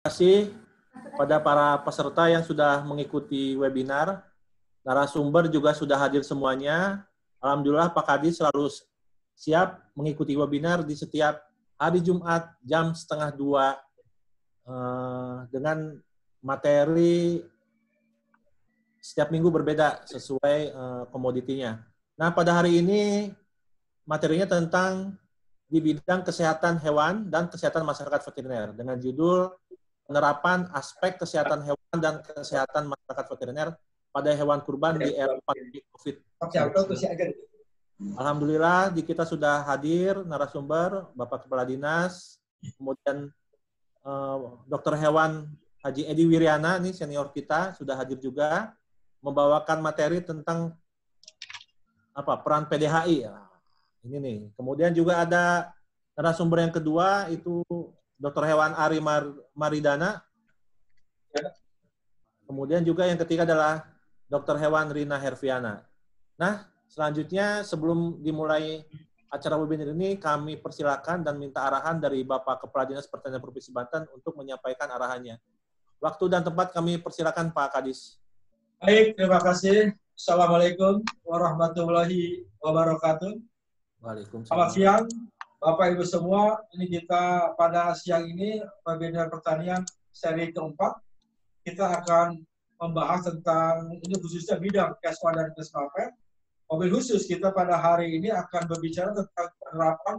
kasih pada para peserta yang sudah mengikuti webinar. Narasumber juga sudah hadir semuanya. Alhamdulillah Pak Kadis selalu siap mengikuti webinar di setiap hari Jumat jam 1:30 dengan materi setiap minggu berbeda sesuai komoditinya. Nah, pada hari ini materinya tentang di bidang kesehatan hewan dan kesehatan masyarakat veteriner dengan judul penerapan aspek kesehatan hewan dan kesehatan masyarakat veteriner pada hewan kurban di era pandemi COVID. Alhamdulillah di kita sudah hadir narasumber Bapak Kepala Dinas, kemudian Dokter Hewan Haji Edi Wiryana, nih senior kita sudah hadir juga membawakan materi tentang peran PDHI. Ini nih. Kemudian juga ada narasumber yang kedua itu Dr. Hewan Ari Maridana. Kemudian juga yang ketiga adalah Dr. Hewan Rina Herviana. Nah, selanjutnya sebelum dimulai acara webinar ini, kami persilakan dan minta arahan dari Bapak Kepala Dinas Pertanian Provinsi Banten untuk menyampaikan arahannya. Waktu dan tempat kami persilakan Pak Kadis. Baik, terima kasih. Assalamualaikum warahmatullahi wabarakatuh. Waalaikumsalam. Selamat siang, Bapak Ibu semua. Ini kita pada siang ini webinar pertanian seri keempat. Kita akan membahas tentang ini khususnya bidang Kesma dan Kesmapet. Mobil khusus kita pada hari ini akan berbicara tentang penerapan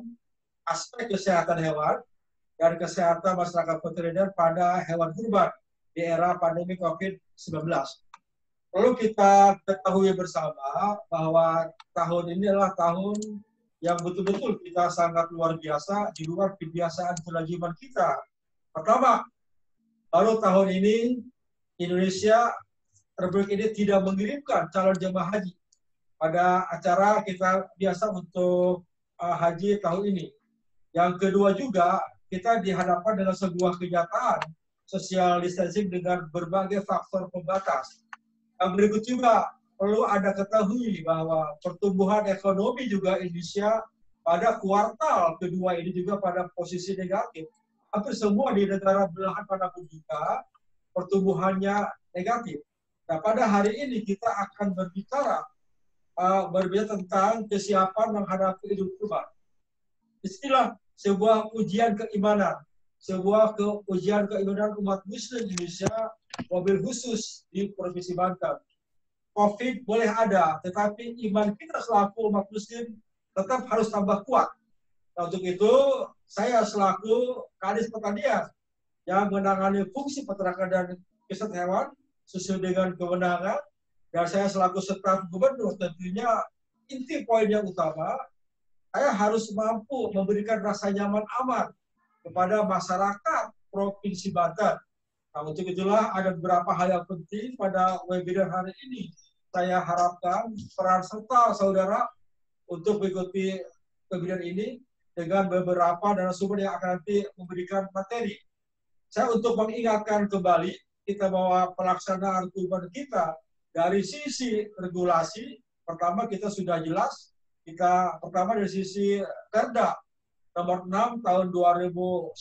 aspek kesehatan hewan dan kesehatan masyarakat veteriner pada hewan kurban di era pandemi COVID-19. Perlu kita ketahui bersama bahwa tahun ini adalah tahun yang betul-betul kita sangat luar biasa di luar kebiasaan kewajiban kita. Pertama, baru tahun ini Indonesia Republik ini tidak mengirimkan calon jemaah haji pada acara kita biasa untuk haji tahun ini. Yang kedua juga, kita dihadapkan dengan sebuah kenyataan social distancing dengan berbagai faktor pembatas. Yang berikut juga, perlu Anda ketahui bahwa pertumbuhan ekonomi juga Indonesia pada kuartal kedua ini juga pada posisi negatif. Hampir semua di negara belahan manapun juga pertumbuhannya negatif. Nah, pada hari ini kita akan berbicara tentang kesiapan menghadapi Idul Kurban. Istilah sebuah ujian keimanan, sebuah ujian keimanan umat Muslim Indonesia, mobil khusus di Provinsi Banten. COVID boleh ada, tetapi iman kita selaku umat Muslim tetap harus tambah kuat. Nah, untuk itu, saya selaku Kadis Pertanian yang menangani fungsi peternakan dan kesehatan hewan sesuai dengan kewenangan, dan saya selaku staf gubernur tentunya inti poin yang utama, saya harus mampu memberikan rasa nyaman aman kepada masyarakat Provinsi Banten. Nah, untuk itulah ada beberapa hal yang penting pada webinar hari ini. Saya harapkan peran serta saudara untuk mengikuti webinar ini dengan beberapa narasumber yang akan nanti memberikan materi. Saya untuk mengingatkan kembali kita bahwa pelaksanaan kurban kita dari sisi regulasi, pertama kita sudah jelas, kita pertama dari sisi Perda nomor 6 tahun 2011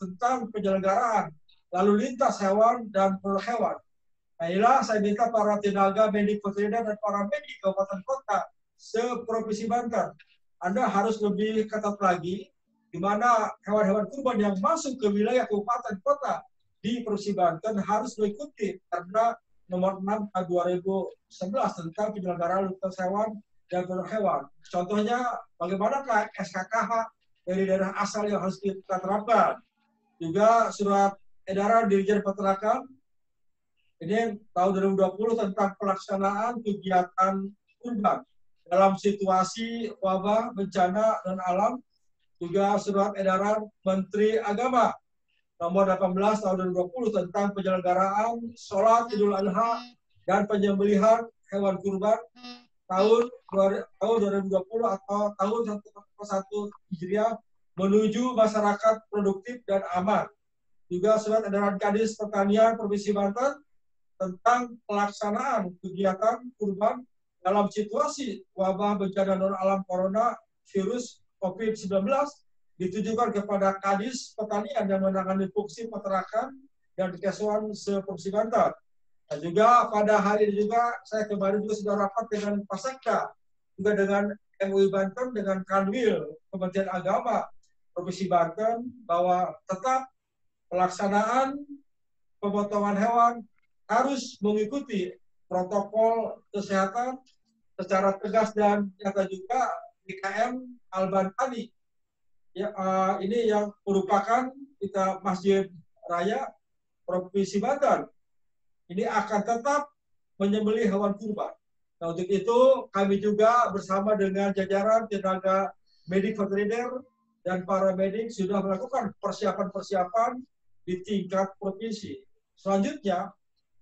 tentang penyelenggaraan lalu lintas hewan dan produk hewan. Nah, inilah saya minta para tenaga medik veteriner dan para medik kabupaten kota se-Provinsi Banten, Anda harus lebih ketat lagi di mana hewan-hewan kurban yang masuk ke wilayah kabupaten kota di Provinsi Banten harus mengikuti Perda nomor 6 tahun 2011 tentang penyelenggaraan lintas hewan dan produk hewan. Contohnya, bagaimanakah SKKH dari daerah asal yang harus kita terapkan. Juga surat edaran Dirjen Peternakan ini tahun 2020 tentang pelaksanaan kegiatan kurban dalam situasi wabah, bencana, dan alam. Juga surat edaran Menteri Agama nomor 18 tahun 2020 tentang penyelenggaraan sholat Idul Adha dan penyembelihan hewan kurban tahun 2020 atau tahun 1 Hijriah menuju masyarakat produktif dan aman. Juga surat edaran Kadis Pertanian Provinsi Banten tentang pelaksanaan kegiatan kurban dalam situasi wabah bencana non alam corona virus COVID-19 ditujukan kepada Kadis Pertanian yang menangani fungsi peternakan dan Keswan se-Provinsi Banten. Dan juga pada hari ini juga saya kemarin juga sudah rapat dengan Pasakda, juga dengan MUI Banten, dengan Kanwil Kementerian Agama Provinsi Banten, bahwa tetap pelaksanaan pemotongan hewan harus mengikuti protokol kesehatan secara tegas dan nyata juga DKM Alban tadi. Ya, ini yang merupakan kita Masjid Raya Provinsi Banten. Ini akan tetap menyembelih hewan kurban. Nah, untuk itu kami juga bersama dengan jajaran tenaga medik veteriner dan para medik sudah melakukan persiapan-persiapan di tingkat provinsi. Selanjutnya,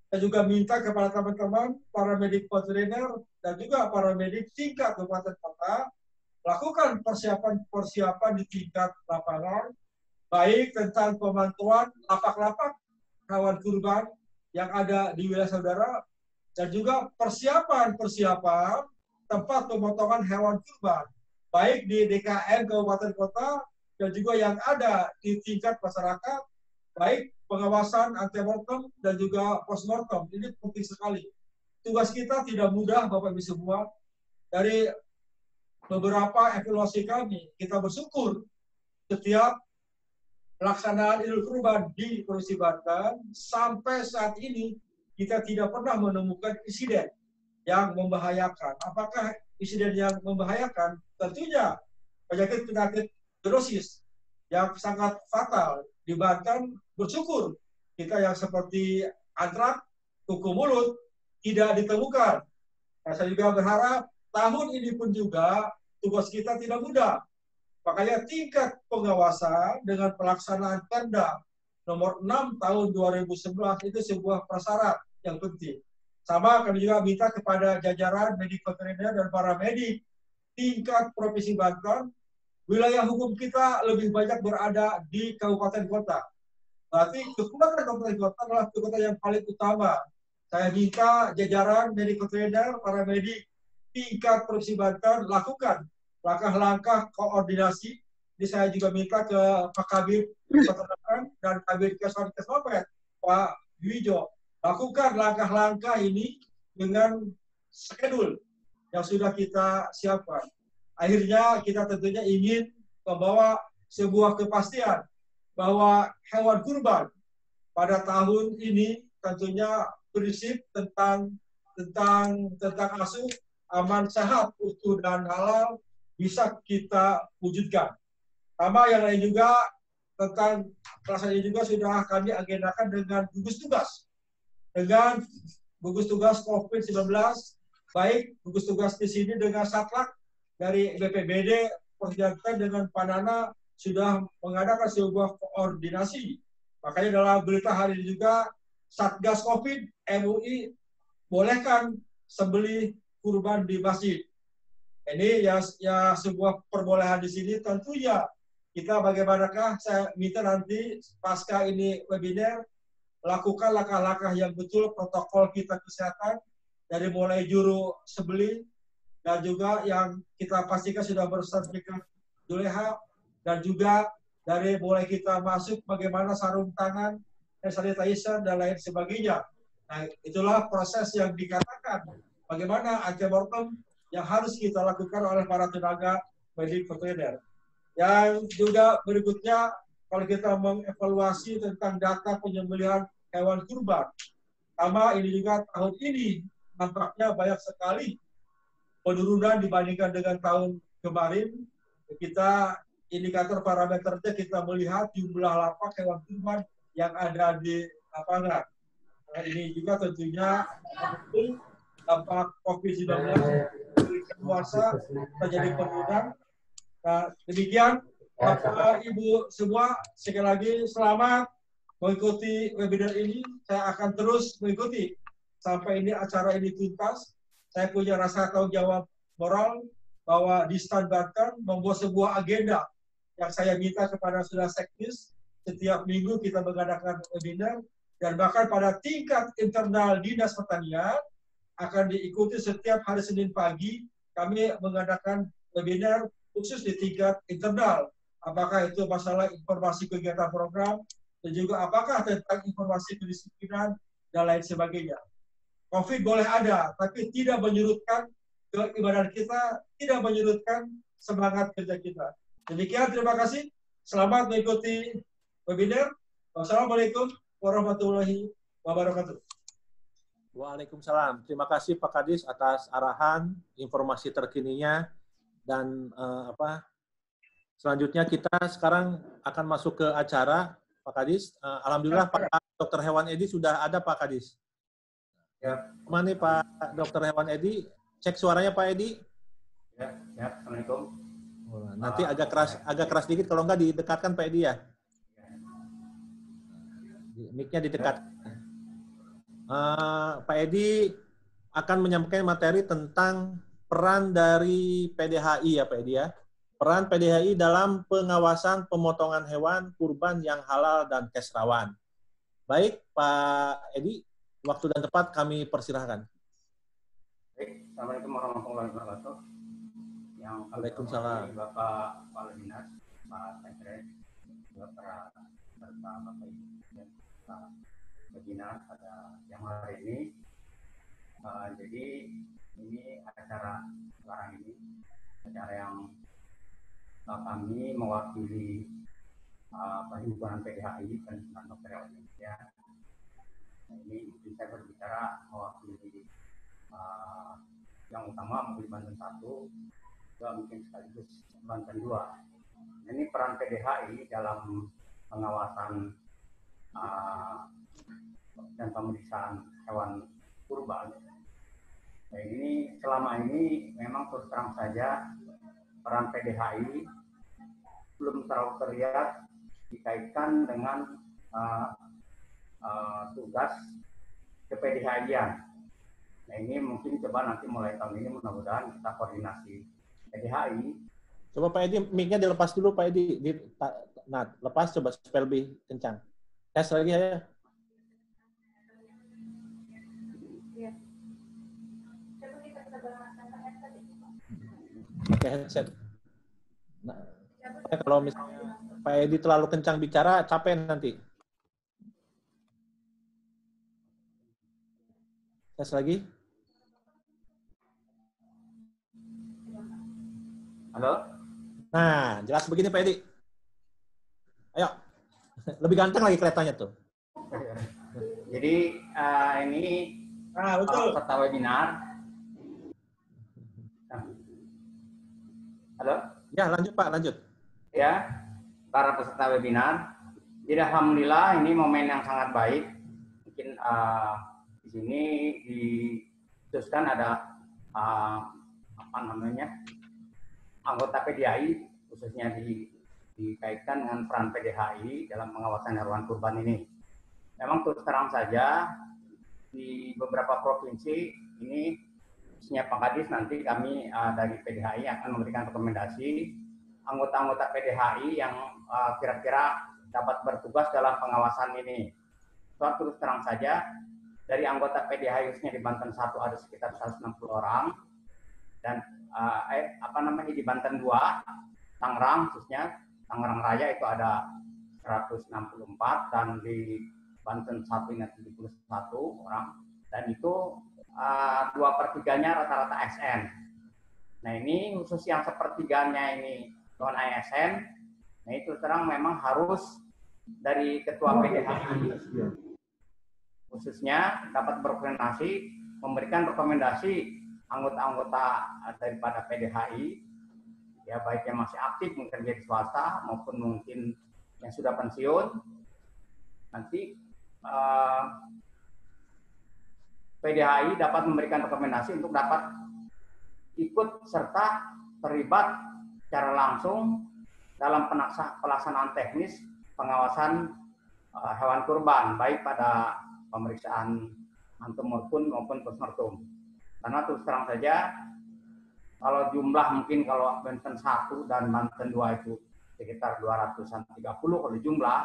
saya juga minta kepada teman-teman para medik veteriner dan juga para medik tingkat kabupaten kota lakukan persiapan-persiapan di tingkat lapangan, baik tentang pemantauan lapak-lapak hewan kurban yang ada di wilayah saudara, dan juga persiapan-persiapan tempat pemotongan hewan kurban, baik di DKM kabupaten kota dan juga yang ada di tingkat masyarakat, baik pengawasan antemortem dan juga postmortem. Ini penting sekali. Tugas kita tidak mudah, Bapak Ibu semua. Dari beberapa evaluasi kami, kita bersyukur setiap pelaksanaan Idul Kurban di Provinsi Banten sampai saat ini kita tidak pernah menemukan insiden yang membahayakan. Apakah insiden yang membahayakan? Tentunya penyakit-penyakit zoonosis yang sangat fatal di Banten. Bersyukur kita yang seperti antrak, kuku mulut tidak ditemukan. Nah, saya juga berharap tahun ini pun juga tugas kita tidak mudah. Makanya tingkat pengawasan dengan pelaksanaan Perda nomor 6 tahun 2011 itu sebuah prasyarat yang penting. Sama kami juga minta kepada jajaran medik veteriner dan para medik tingkat Provinsi Banten, wilayah hukum kita lebih banyak berada di kabupaten kota. Berarti kekuatan kabupaten kota adalah kekuatan yang paling utama. Saya minta jajaran medik veteriner, para medik tingkat Provinsi Banten lakukan langkah-langkah koordinasi. Jadi saya juga minta ke Pak Kabid Peternakan dan Kabid Keswan Pak Wijo, lakukan langkah-langkah ini dengan skedul yang sudah kita siapkan. Akhirnya kita tentunya ingin membawa sebuah kepastian bahwa hewan kurban pada tahun ini tentunya prinsip tentang asuh aman, sehat, utuh dan halal bisa kita wujudkan. Sama yang lain juga tentang pelaksanaan ini juga sudah kami agendakan dengan gugus tugas. Dengan gugus tugas COVID-19, baik gugus tugas di sini dengan Satlak dari BPBD, Perjalanan dengan Panana sudah mengadakan sebuah koordinasi. Makanya dalam berita hari ini juga Satgas COVID MUI bolehkan sembelih kurban di masjid. Ini ya sebuah perbolehan di sini. Tentunya kita bagaimanakah saya minta nanti pasca ini webinar lakukan langkah-langkah yang betul protokol kita kesehatan dari mulai juru sembelih dan juga yang kita pastikan sudah bersertifikat Juleha dan juga dari mulai kita masuk bagaimana sarung tangan, hand sanitizer dan lain sebagainya. Nah, itulah proses yang dikatakan bagaimana antemortem yang harus kita lakukan oleh para tenaga medik veteriner. Yang juga berikutnya, kalau kita mengevaluasi tentang data penyembelihan hewan kurban, sama ini juga tahun ini nampaknya banyak sekali penurunan dibandingkan dengan tahun kemarin. Kita indikator parameternya kita melihat jumlah lapak hewan kurban yang ada di lapangan. Nah, ini juga tentunya dampak COVID-19 puasa terjadi penurunan. Nah, demikian Bapak Ibu semua, sekali lagi selamat mengikuti webinar ini. Saya akan terus mengikuti sampai ini acara ini tuntas. Saya punya rasa tanggung jawab moral bahwa di Stan Banten membuat sebuah agenda yang saya minta kepada saudara seknis setiap minggu kita mengadakan webinar, dan bahkan pada tingkat internal Dinas Pertanian akan diikuti setiap hari Senin pagi kami mengadakan webinar khusus di tingkat internal. Apakah itu masalah informasi kegiatan program, dan juga apakah tentang informasi kedisiplinan dan lain sebagainya. COVID boleh ada, tapi tidak menyurutkan keibadah kita, tidak menyurutkan semangat kerja kita. Demikian, terima kasih. Selamat mengikuti webinar. Wassalamualaikum warahmatullahi wabarakatuh. Waalaikumsalam. Terima kasih Pak Kadis atas arahan, informasi terkininya, dan selanjutnya kita sekarang akan masuk ke acara Pak Kadis. Alhamdulillah Pak Dr. Hewan Edi sudah ada Pak Kadis. Ya. Mana nih Pak Dr. Hewan Edi? Cek suaranya Pak Edi. Ya, ya. Assalamualaikum. Nanti agak keras dikit, kalau enggak didekatkan Pak Edi ya. Mic-nya didekatkan. Pak Edi akan menyampaikan materi tentang peran dari PDHI ya Pak Edi ya. Peran PDHI dalam pengawasan pemotongan hewan kurban yang halal dan cash rawan. Baik Pak Edi, waktu dan tempat kami persilahkan. Baik, Assalamualaikum warahmatullahi wabarakatuh. Yang Waalaikumsalam. Bapak Kepala Dinas, Pak Sekretariat, Bapak serta Bapak Ibu dan Pak Dinas pada yang hari ini. Jadi ini acara sekarang ini acara yang kami mewakili Perhimpunan PDHI dan Dokter Hewan Indonesia. Nah, ini saya berbicara mewakili yang utama mungkin Banten 1, juga mungkin sekaligus Banten 2. Ini peran PDHI dalam pengawasan dan pemeriksaan hewan kurban. Nah, ini selama ini memang terus terang saja peran PDHI belum terlalu terlihat dikaitkan dengan tugas ke-PDHI-an. Nah, ini mungkin coba nanti mulai tahun ini mudah-mudahan kita koordinasi PDHI. Coba Pak Edi, mic-nya dilepas dulu Pak Edi. Nah, lepas coba supaya lebih kencang. Tes lagi ya. Pakai headset. Nah, kalau misalnya Pak Edi terlalu kencang bicara, capek nanti. Tes lagi. Halo? Nah, jelas begini Pak Edi. Ayo. Lebih ganteng lagi kelihatannya tuh. Jadi ini Betul. peserta webinar. Halo? Ya, lanjut Pak, lanjut. Ya, para peserta webinar. Jadi alhamdulillah ini momen yang sangat baik. Mungkin di sini dikhususkan ada anggota PDHI khususnya dikaitkan dengan peran PDHI dalam pengawasan hewan kurban ini. Memang terus terang saja di beberapa provinsi ini, khususnya Pak Kadis, nanti kami dari PDHI akan memberikan rekomendasi anggota-anggota PDHI yang kira-kira dapat bertugas dalam pengawasan ini. Soal terus terang saja, dari anggota PDHI khususnya di Banten 1 ada sekitar 160 orang, dan di Banten 2, Tangerang khususnya, Tangerang Raya itu ada 164, dan di Banten 1 ini 71 orang, dan itu 2/3-nya rata-rata ASN. Nah, ini khusus yang sepertiganya ini non ASN, nah itu terang memang harus dari ketua PDHI khususnya dapat berkoordinasi memberikan rekomendasi anggota-anggota daripada PDHI, ya baik yang masih aktif mungkin di swasta maupun mungkin yang sudah pensiun. Nanti PDHI dapat memberikan rekomendasi untuk dapat ikut serta terlibat secara langsung dalam pelaksanaan teknis pengawasan hewan kurban, baik pada pemeriksaan antemortem maupun postmortem. Karena terus terang saja, kalau jumlah mungkin kalau Banten 1 dan Banten 2 itu sekitar 230 kalau jumlah,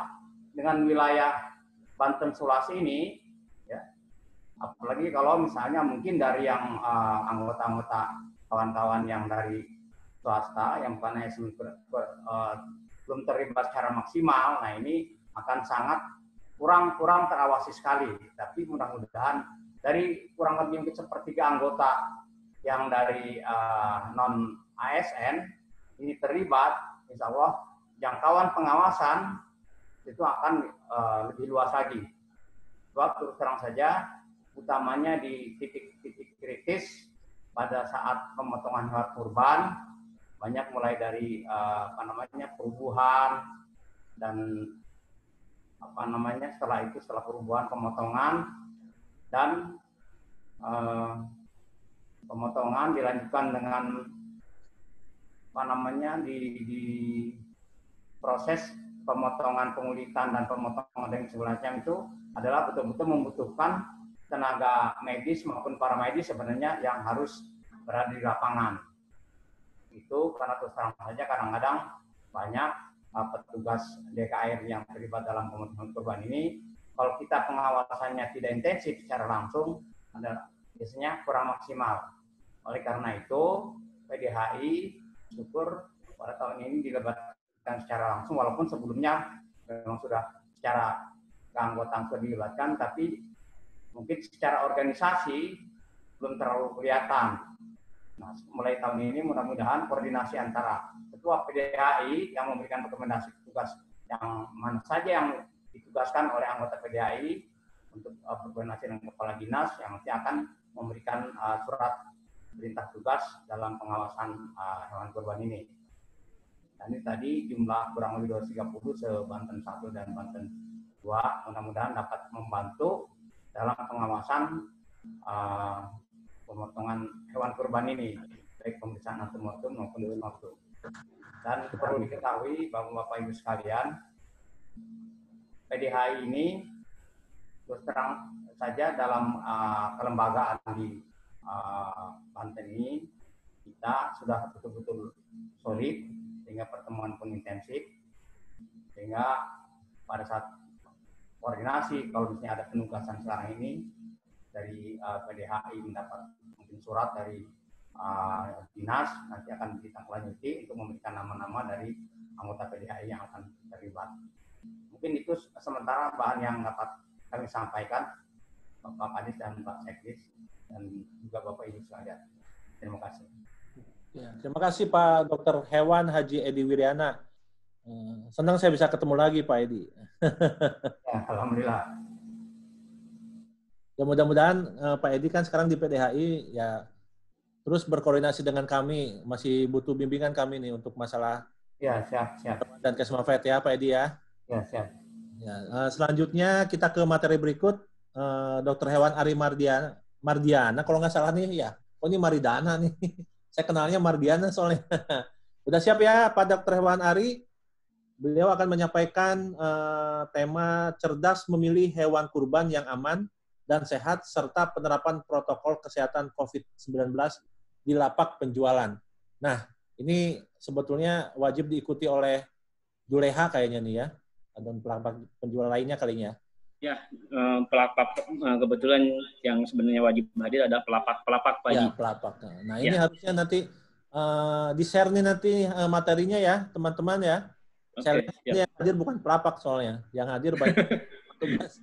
dengan wilayah Banten Sulawesi ini, ya, apalagi kalau misalnya mungkin dari yang anggota-anggota kawan-kawan yang dari swasta yang bukan belum terlibat secara maksimal, nah ini akan sangat kurang terawasi sekali. Tapi mudah-mudahan dari kurang lebih sepertiga anggota yang dari non ASN ini terlibat, insya Allah jangkauan pengawasan itu akan lebih luas lagi. Sebab terus terang saja, utamanya di titik-titik kritis pada saat pemotongan hewan kurban, banyak mulai dari perubuhan dan setelah perubuhan pemotongan dan pemotongan dilanjutkan dengan di proses pemotongan pengulitan dan pemotongan dan sebagainya itu adalah betul-betul membutuhkan tenaga medis maupun paramedis sebenarnya yang harus berada di lapangan. Itu karena terus terang saja kadang-kadang banyak petugas DKR yang terlibat dalam pemotongan kurban ini, kalau kita pengawasannya tidak intensif secara langsung, biasanya kurang maksimal. Oleh karena itu, PDHI syukur pada tahun ini dilibatkan secara langsung, walaupun sebelumnya memang sudah secara keanggotaan sudah dilibatkan, tapi mungkin secara organisasi belum terlalu kelihatan. Nah, mulai tahun ini mudah-mudahan koordinasi antara Ketua PDHI yang memberikan rekomendasi tugas yang mana saja yang ditugaskan oleh anggota PDHI untuk berkoordinasi dengan kepala dinas yang nanti akan memberikan surat perintah tugas dalam pengawasan hewan kurban ini. Dan ini tadi jumlah kurang lebih 230 se-Banten 1 dan Banten 2, mudah-mudahan dapat membantu dalam pengawasan pemotongan hewan kurban ini, baik pemeriksaan antemortem maupun postmortem. Dan perlu diketahui Bapak Ibu sekalian, PDHI ini terus terang saja dalam kelembagaan di Banten ini kita sudah betul-betul solid sehingga pertemuan pun intensif, sehingga pada saat koordinasi kalau misalnya ada penugasan sekarang ini dari PDHI mendapat mungkin surat dari dinas, nanti akan ditindaklanjuti untuk memberikan nama-nama dari anggota PDHI yang akan terlibat. Mungkin itu sementara bahan yang dapat kami sampaikan, Bapak Kadis dan Pak Sekdis, dan juga Bapak Ibu sekalian. Terima kasih. Ya, terima kasih Pak Dr. Hewan Haji Edi Wiryana. Senang saya bisa ketemu lagi Pak Edi. Ya, alhamdulillah. Ya mudah-mudahan Pak Edi kan sekarang di PDHI ya terus berkoordinasi dengan kami, masih butuh bimbingan kami nih untuk masalah ya siap dan Kesmafet ya Pak Edi ya. Ya siap. Ya, selanjutnya kita ke materi berikut, Dr. Hewan Ari Mardiana kalau nggak salah nih ya. Oh ini Maridana nih. Saya kenalnya Mardiana soalnya. Udah siap ya Pak Dr. Hewan Ari? Beliau akan menyampaikan tema cerdas memilih hewan kurban yang aman dan sehat serta penerapan protokol kesehatan COVID-19 di lapak penjualan. Nah, ini sebetulnya wajib diikuti oleh Juleha kayaknya nih ya, dan pelapak penjual lainnya kalinya. Ya, pelapak kebetulan yang sebenarnya wajib hadir ada pelapak Pak. Ya, pelapak. Nah, ini harusnya nanti di-share nih nanti materinya ya, teman-teman ya. Oke, yang hadir bukan pelapak soalnya, yang hadir banyak petugas.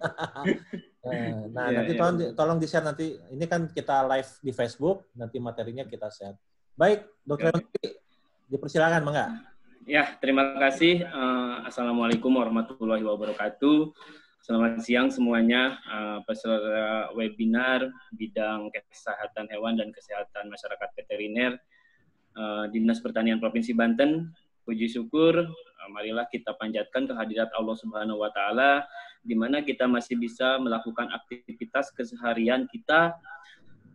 Nah, nanti tolong di-share nanti. Ini kan kita live di Facebook, nanti materinya kita share. Baik, Dokter Menteri, dipersilakan, Mangga. Ya, terima kasih. Assalamualaikum warahmatullahi wabarakatuh. Selamat siang semuanya, peserta webinar bidang kesehatan hewan dan kesehatan masyarakat veteriner Dinas Pertanian Provinsi Banten. Puji syukur, marilah kita panjatkan kehadirat Allah Subhanahu wa Ta'ala, di mana kita masih bisa melakukan aktivitas keseharian kita,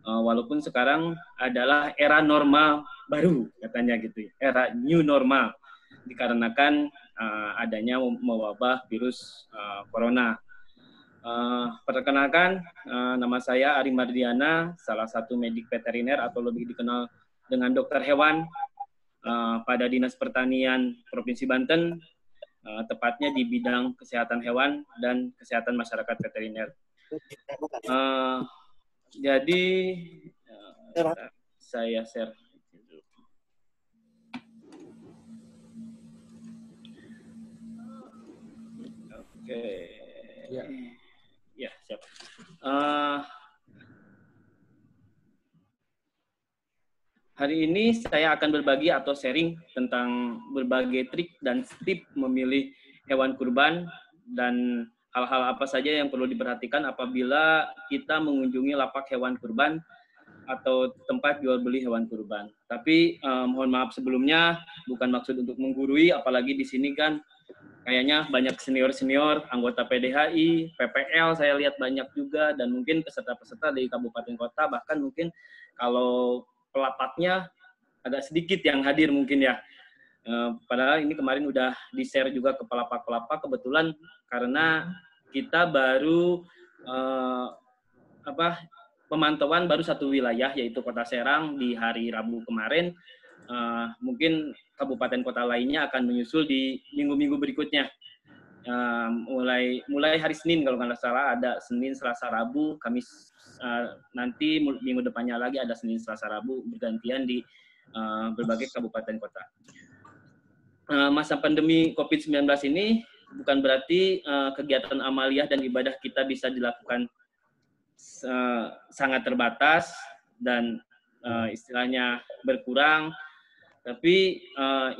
walaupun sekarang adalah era normal baru, katanya gitu, era new normal, dikarenakan adanya mewabah virus corona. Perkenalkan, nama saya Ari Mardiana, salah satu medik veteriner atau lebih dikenal dengan dokter hewan pada Dinas Pertanian Provinsi Banten, tepatnya di bidang kesehatan hewan dan kesehatan masyarakat veteriner. Jadi saya share. Oke. Ya. Ya, siap. Hari ini saya akan berbagi atau sharing tentang berbagai trik dan tip memilih hewan kurban dan hal-hal apa saja yang perlu diperhatikan apabila kita mengunjungi lapak hewan kurban atau tempat jual beli hewan kurban. Tapi mohon maaf sebelumnya, bukan maksud untuk menggurui, apalagi di sini kan kayaknya banyak senior-senior, anggota PDHI, PPL saya lihat banyak juga, dan mungkin peserta-peserta dari kabupaten kota, bahkan mungkin kalau pelapaknya agak sedikit yang hadir mungkin ya. Padahal ini kemarin udah di-share juga ke pelapak-pelapak, kebetulan karena kita baru pemantauan baru satu wilayah, yaitu Kota Serang di hari Rabu kemarin. Mungkin kabupaten kota lainnya akan menyusul di minggu-minggu berikutnya. Mulai hari Senin kalau nggak salah, ada Senin, Selasa, Rabu, Kamis, nanti minggu depannya lagi ada Senin, Selasa, Rabu bergantian di berbagai kabupaten kota. Masa pandemi COVID-19 ini bukan berarti kegiatan amaliyah dan ibadah kita bisa dilakukan sangat terbatas dan istilahnya berkurang, tapi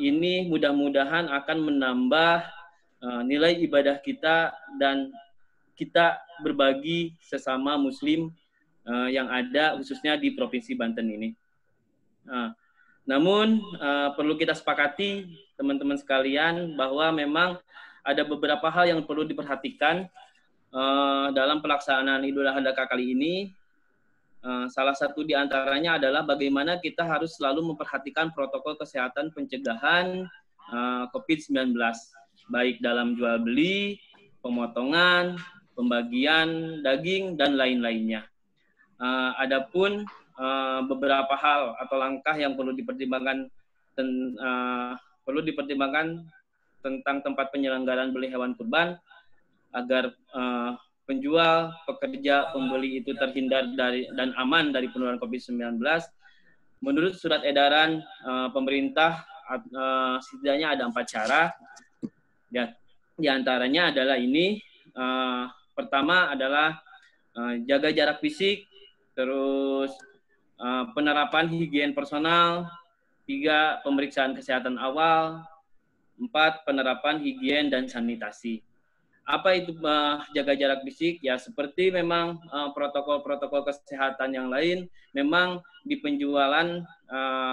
ini mudah-mudahan akan menambah nilai ibadah kita dan kita berbagi sesama Muslim yang ada khususnya di Provinsi Banten ini. Namun perlu kita sepakati teman-teman sekalian bahwa memang ada beberapa hal yang perlu diperhatikan dalam pelaksanaan Idul Adha kali ini. Salah satu di antaranya adalah bagaimana kita harus selalu memperhatikan protokol kesehatan pencegahan COVID-19, baik dalam jual beli, pemotongan, pembagian daging, dan lain-lainnya. Adapun beberapa hal atau langkah yang perlu dipertimbangkan tentang tempat penyelenggaraan beli hewan kurban agar penjual, pekerja, pembeli itu terhindar dari dan aman dari penularan COVID-19. Menurut surat edaran pemerintah, setidaknya ada 4 cara. Ya, di antaranya adalah ini. Pertama adalah jaga jarak fisik, terus penerapan higien personal, 3 pemeriksaan kesehatan awal, 4 penerapan higien dan sanitasi. Apa itu jaga jarak fisik? Ya seperti memang protokol-protokol kesehatan yang lain, memang di penjualan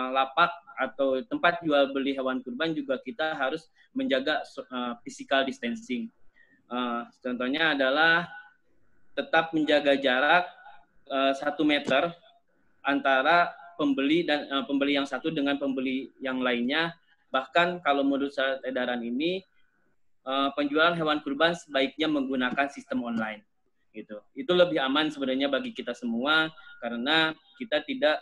lapak atau tempat jual beli hewan kurban juga kita harus menjaga physical distancing. Contohnya adalah tetap menjaga jarak 1 meter antara pembeli dan pembeli yang satu dengan pembeli yang lainnya. Bahkan kalau menurut surat edaran ini, penjualan hewan kurban sebaiknya menggunakan sistem online, gitu. Itu lebih aman sebenarnya bagi kita semua karena kita tidak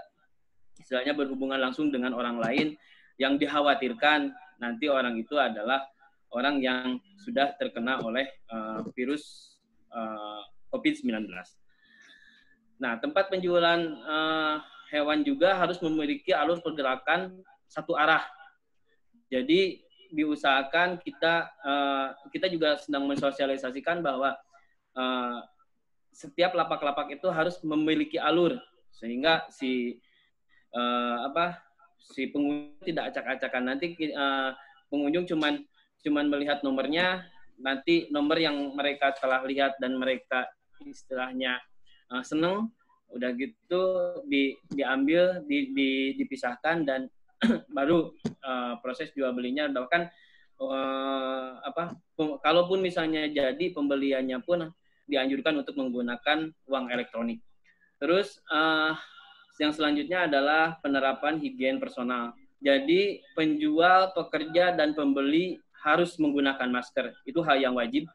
istilahnya berhubungan langsung dengan orang lain yang dikhawatirkan nanti orang itu adalah orang yang sudah terkena oleh virus COVID-19. Nah, tempat penjualan hewan juga harus memiliki alur pergerakan satu arah. Jadi diusahakan kita juga sedang mensosialisasikan bahwa setiap lapak-lapak itu harus memiliki alur sehingga si pengunjung tidak acak-acakan. Nanti pengunjung cuman melihat nomornya, nanti nomor yang mereka telah lihat dan mereka istilahnya seneng, udah gitu diambil, dipisahkan dan baru proses jual belinya. Bahkan kalaupun misalnya jadi pembeliannya pun dianjurkan untuk menggunakan uang elektronik. Terus yang selanjutnya adalah penerapan higien personal. Jadi penjual, pekerja, dan pembeli harus menggunakan masker. Itu hal yang wajib.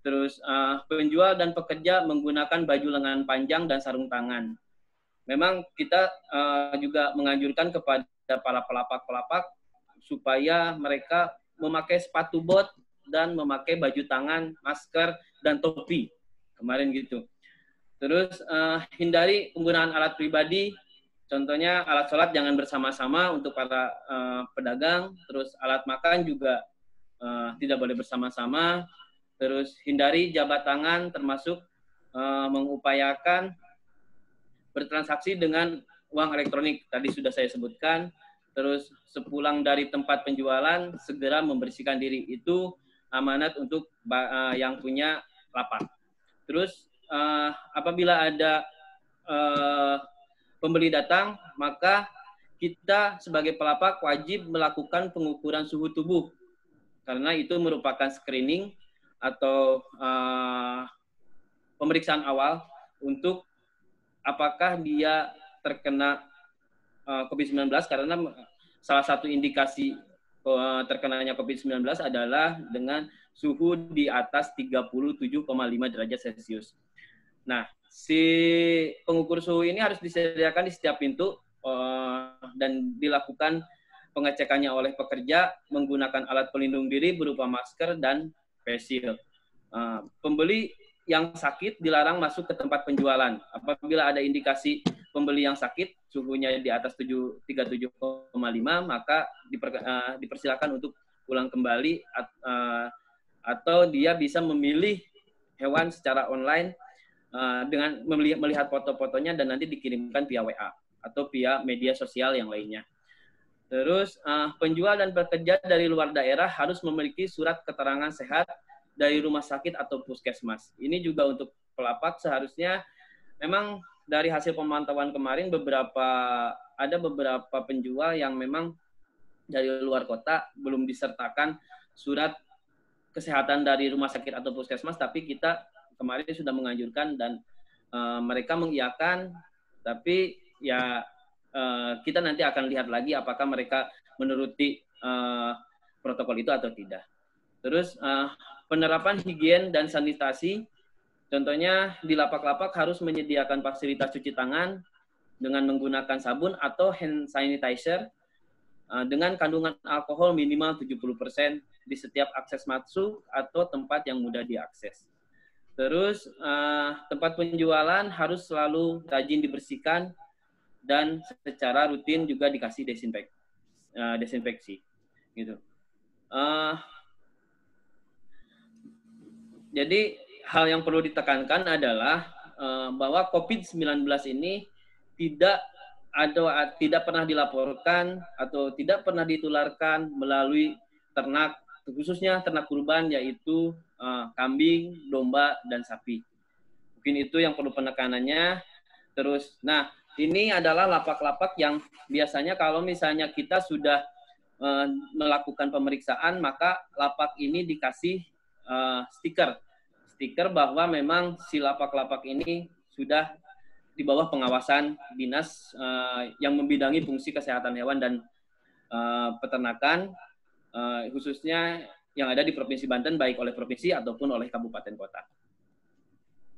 Terus penjual dan pekerja menggunakan baju lengan panjang dan sarung tangan. Memang kita juga menganjurkan kepada para pelapak-pelapak supaya mereka memakai sepatu bot dan memakai baju tangan, masker, dan topi. Kemarin gitu. Terus hindari penggunaan alat pribadi. Contohnya alat sholat jangan bersama-sama untuk para pedagang. Terus alat makan juga tidak boleh bersama-sama. terus hindari jabat tangan, termasuk mengupayakan bertransaksi dengan uang elektronik, tadi sudah saya sebutkan. Terus sepulang dari tempat penjualan, segera membersihkan diri, itu amanat untuk yang punya lapak. Terus apabila ada pembeli datang, maka kita sebagai pelapak wajib melakukan pengukuran suhu tubuh, karena itu merupakan screening atau pemeriksaan awal untuk apakah dia terkena COVID-19, karena salah satu indikasi terkenanya COVID-19 adalah dengan suhu di atas 37,5 derajat Celcius. Nah, si pengukur suhu ini harus disediakan di setiap pintu dan dilakukan pengecekannya oleh pekerja menggunakan alat pelindung diri berupa masker dan face shield. Pembeli yang sakit dilarang masuk ke tempat penjualan. Apabila ada indikasi pembeli yang sakit, suhunya di atas 37,5, maka dipersilakan untuk pulang kembali, atau dia bisa memilih hewan secara online dengan melihat foto-fotonya dan nanti dikirimkan via WA atau via media sosial yang lainnya. Terus penjual dan pekerja dari luar daerah harus memiliki surat keterangan sehat dari rumah sakit atau puskesmas. Ini juga untuk pelapak seharusnya memang dari hasil pemantauan kemarin ada beberapa penjual yang memang dari luar kota belum disertakan surat kesehatan dari rumah sakit atau puskesmas, tapi kita kemarin sudah menganjurkan dan mereka mengiyakan, tapi ya kita nanti akan lihat lagi apakah mereka menuruti protokol itu atau tidak. Terus penerapan higien dan sanitasi, contohnya di lapak-lapak harus menyediakan fasilitas cuci tangan dengan menggunakan sabun atau hand sanitizer dengan kandungan alkohol minimal 70% di setiap akses masuk atau tempat yang mudah diakses. Terus tempat penjualan harus selalu rajin dibersihkan dan secara rutin juga dikasih desinfeksi gitu. Jadi hal yang perlu ditekankan adalah bahwa COVID-19 ini tidak pernah dilaporkan atau tidak pernah ditularkan melalui ternak, khususnya ternak kurban, yaitu kambing, domba, dan sapi. Mungkin itu yang perlu penekanannya. Terus, nah ini adalah lapak-lapak yang biasanya kalau misalnya kita sudah melakukan pemeriksaan, maka lapak ini dikasih stiker bahwa memang si lapak-lapak ini sudah di bawah pengawasan dinas yang membidangi fungsi kesehatan hewan dan peternakan, khususnya yang ada di Provinsi Banten, baik oleh provinsi ataupun oleh kabupaten kota.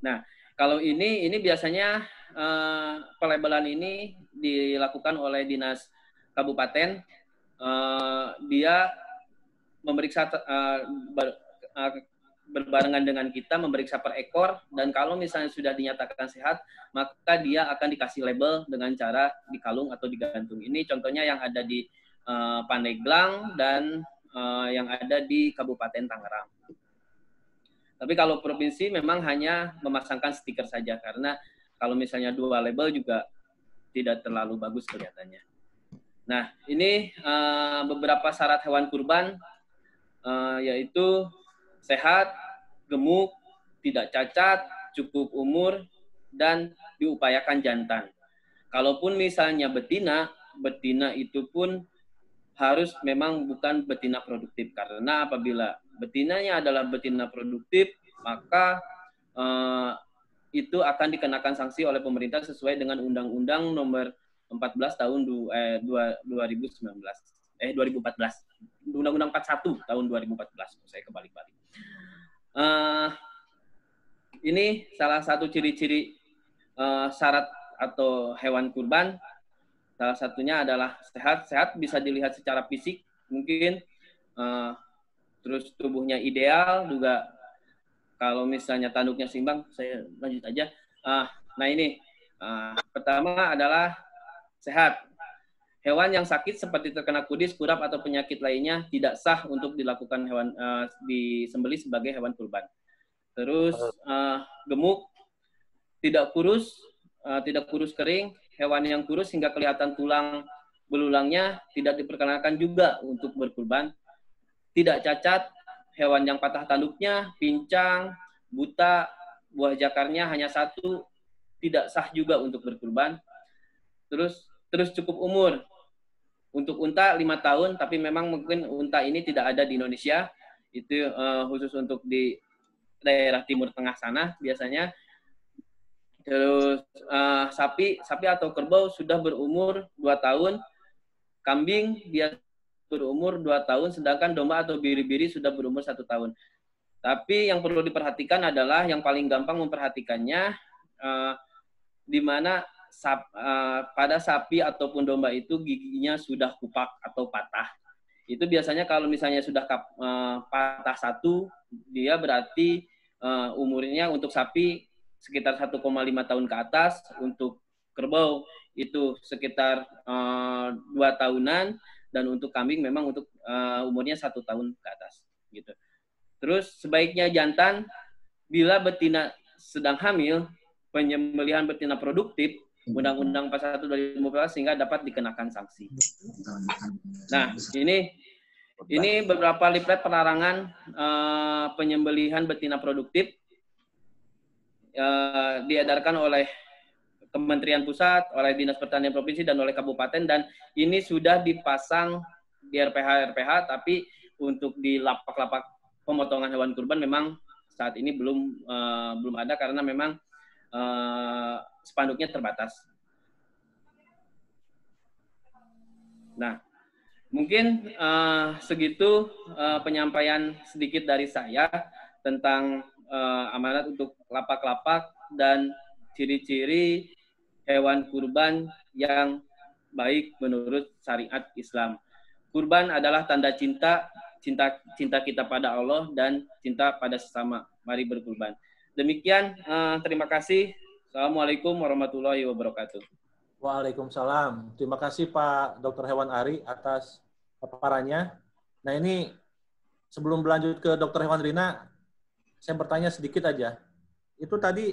Nah, kalau ini biasanya pelabelan ini dilakukan oleh dinas kabupaten. Dia memeriksa berbarengan dengan kita, memeriksa per ekor, dan kalau misalnya sudah dinyatakan sehat, maka dia akan dikasih label dengan cara dikalung atau digantung. Ini contohnya yang ada di Pandeglang dan yang ada di Kabupaten Tangerang. Tapi kalau provinsi memang hanya memasangkan stiker saja, karena kalau misalnya 2 label juga tidak terlalu bagus kelihatannya. Nah, ini beberapa syarat hewan kurban, yaitu sehat, gemuk, tidak cacat, cukup umur, dan diupayakan jantan. Kalaupun misalnya betina itu pun harus memang bukan betina produktif, karena apabila betinanya adalah betina produktif, maka itu akan dikenakan sanksi oleh pemerintah sesuai dengan Undang-Undang Nomor 14 tahun 2014. Undang-Undang 41 tahun 2014. Saya kebalik-balik. Ini salah satu ciri-ciri syarat atau hewan kurban. Salah satunya adalah sehat. Sehat bisa dilihat secara fisik, mungkin terus tubuhnya ideal juga. Kalau misalnya tanduknya seimbang, saya lanjut aja. Nah ini pertama adalah sehat. hewan yang sakit seperti terkena kudis, kurap atau penyakit lainnya tidak sah untuk dilakukan disembelih sebagai hewan kurban. Terus gemuk, tidak kurus kering, hewan yang kurus hingga kelihatan tulang belulangnya tidak diperkenankan juga untuk berkurban. Tidak cacat, hewan yang patah tanduknya, pincang, buta, buah jakarnya hanya satu, tidak sah juga untuk berkurban. Terus cukup umur. Untuk unta 5 tahun, tapi memang mungkin unta ini tidak ada di Indonesia. Itu khusus untuk di daerah Timur Tengah sana biasanya. Terus sapi atau kerbau sudah berumur 2 tahun. Kambing biasa berumur 2 tahun, sedangkan domba atau biri-biri sudah berumur 1 tahun. Tapi yang perlu diperhatikan adalah yang paling gampang memperhatikannya di mana pada sapi ataupun domba itu giginya sudah kupak atau patah. Itu biasanya kalau misalnya sudah patah satu, dia berarti umurnya untuk sapi sekitar 1,5 tahun ke atas, untuk kerbau itu sekitar 2 tahunan, dan untuk kambing memang untuk umurnya 1 tahun ke atas gitu. Terus sebaiknya jantan bila betina sedang hamil, penyembelihan betina produktif Undang-Undang Pasal 1 2015 sehingga dapat dikenakan sanksi. Nah, ini beberapa leaflet pelarangan penyembelihan betina produktif diedarkan oleh Kementerian Pusat, oleh Dinas Pertanian Provinsi, dan oleh Kabupaten, dan ini sudah dipasang di RPH, tapi untuk di lapak-lapak pemotongan hewan kurban memang saat ini belum ada karena memang spanduknya terbatas. Nah, mungkin segitu penyampaian sedikit dari saya tentang amanat untuk lapak-lapak dan ciri-ciri hewan kurban yang baik menurut syariat Islam. Kurban adalah tanda cinta kita pada Allah dan cinta pada sesama. Mari berkurban. Demikian, terima kasih. Assalamualaikum warahmatullahi wabarakatuh. Waalaikumsalam. Terima kasih Pak Dr. Hewan Ari atas paparannya. Nah ini sebelum berlanjut ke Dr. Hewan Rina, saya bertanya sedikit aja. Itu tadi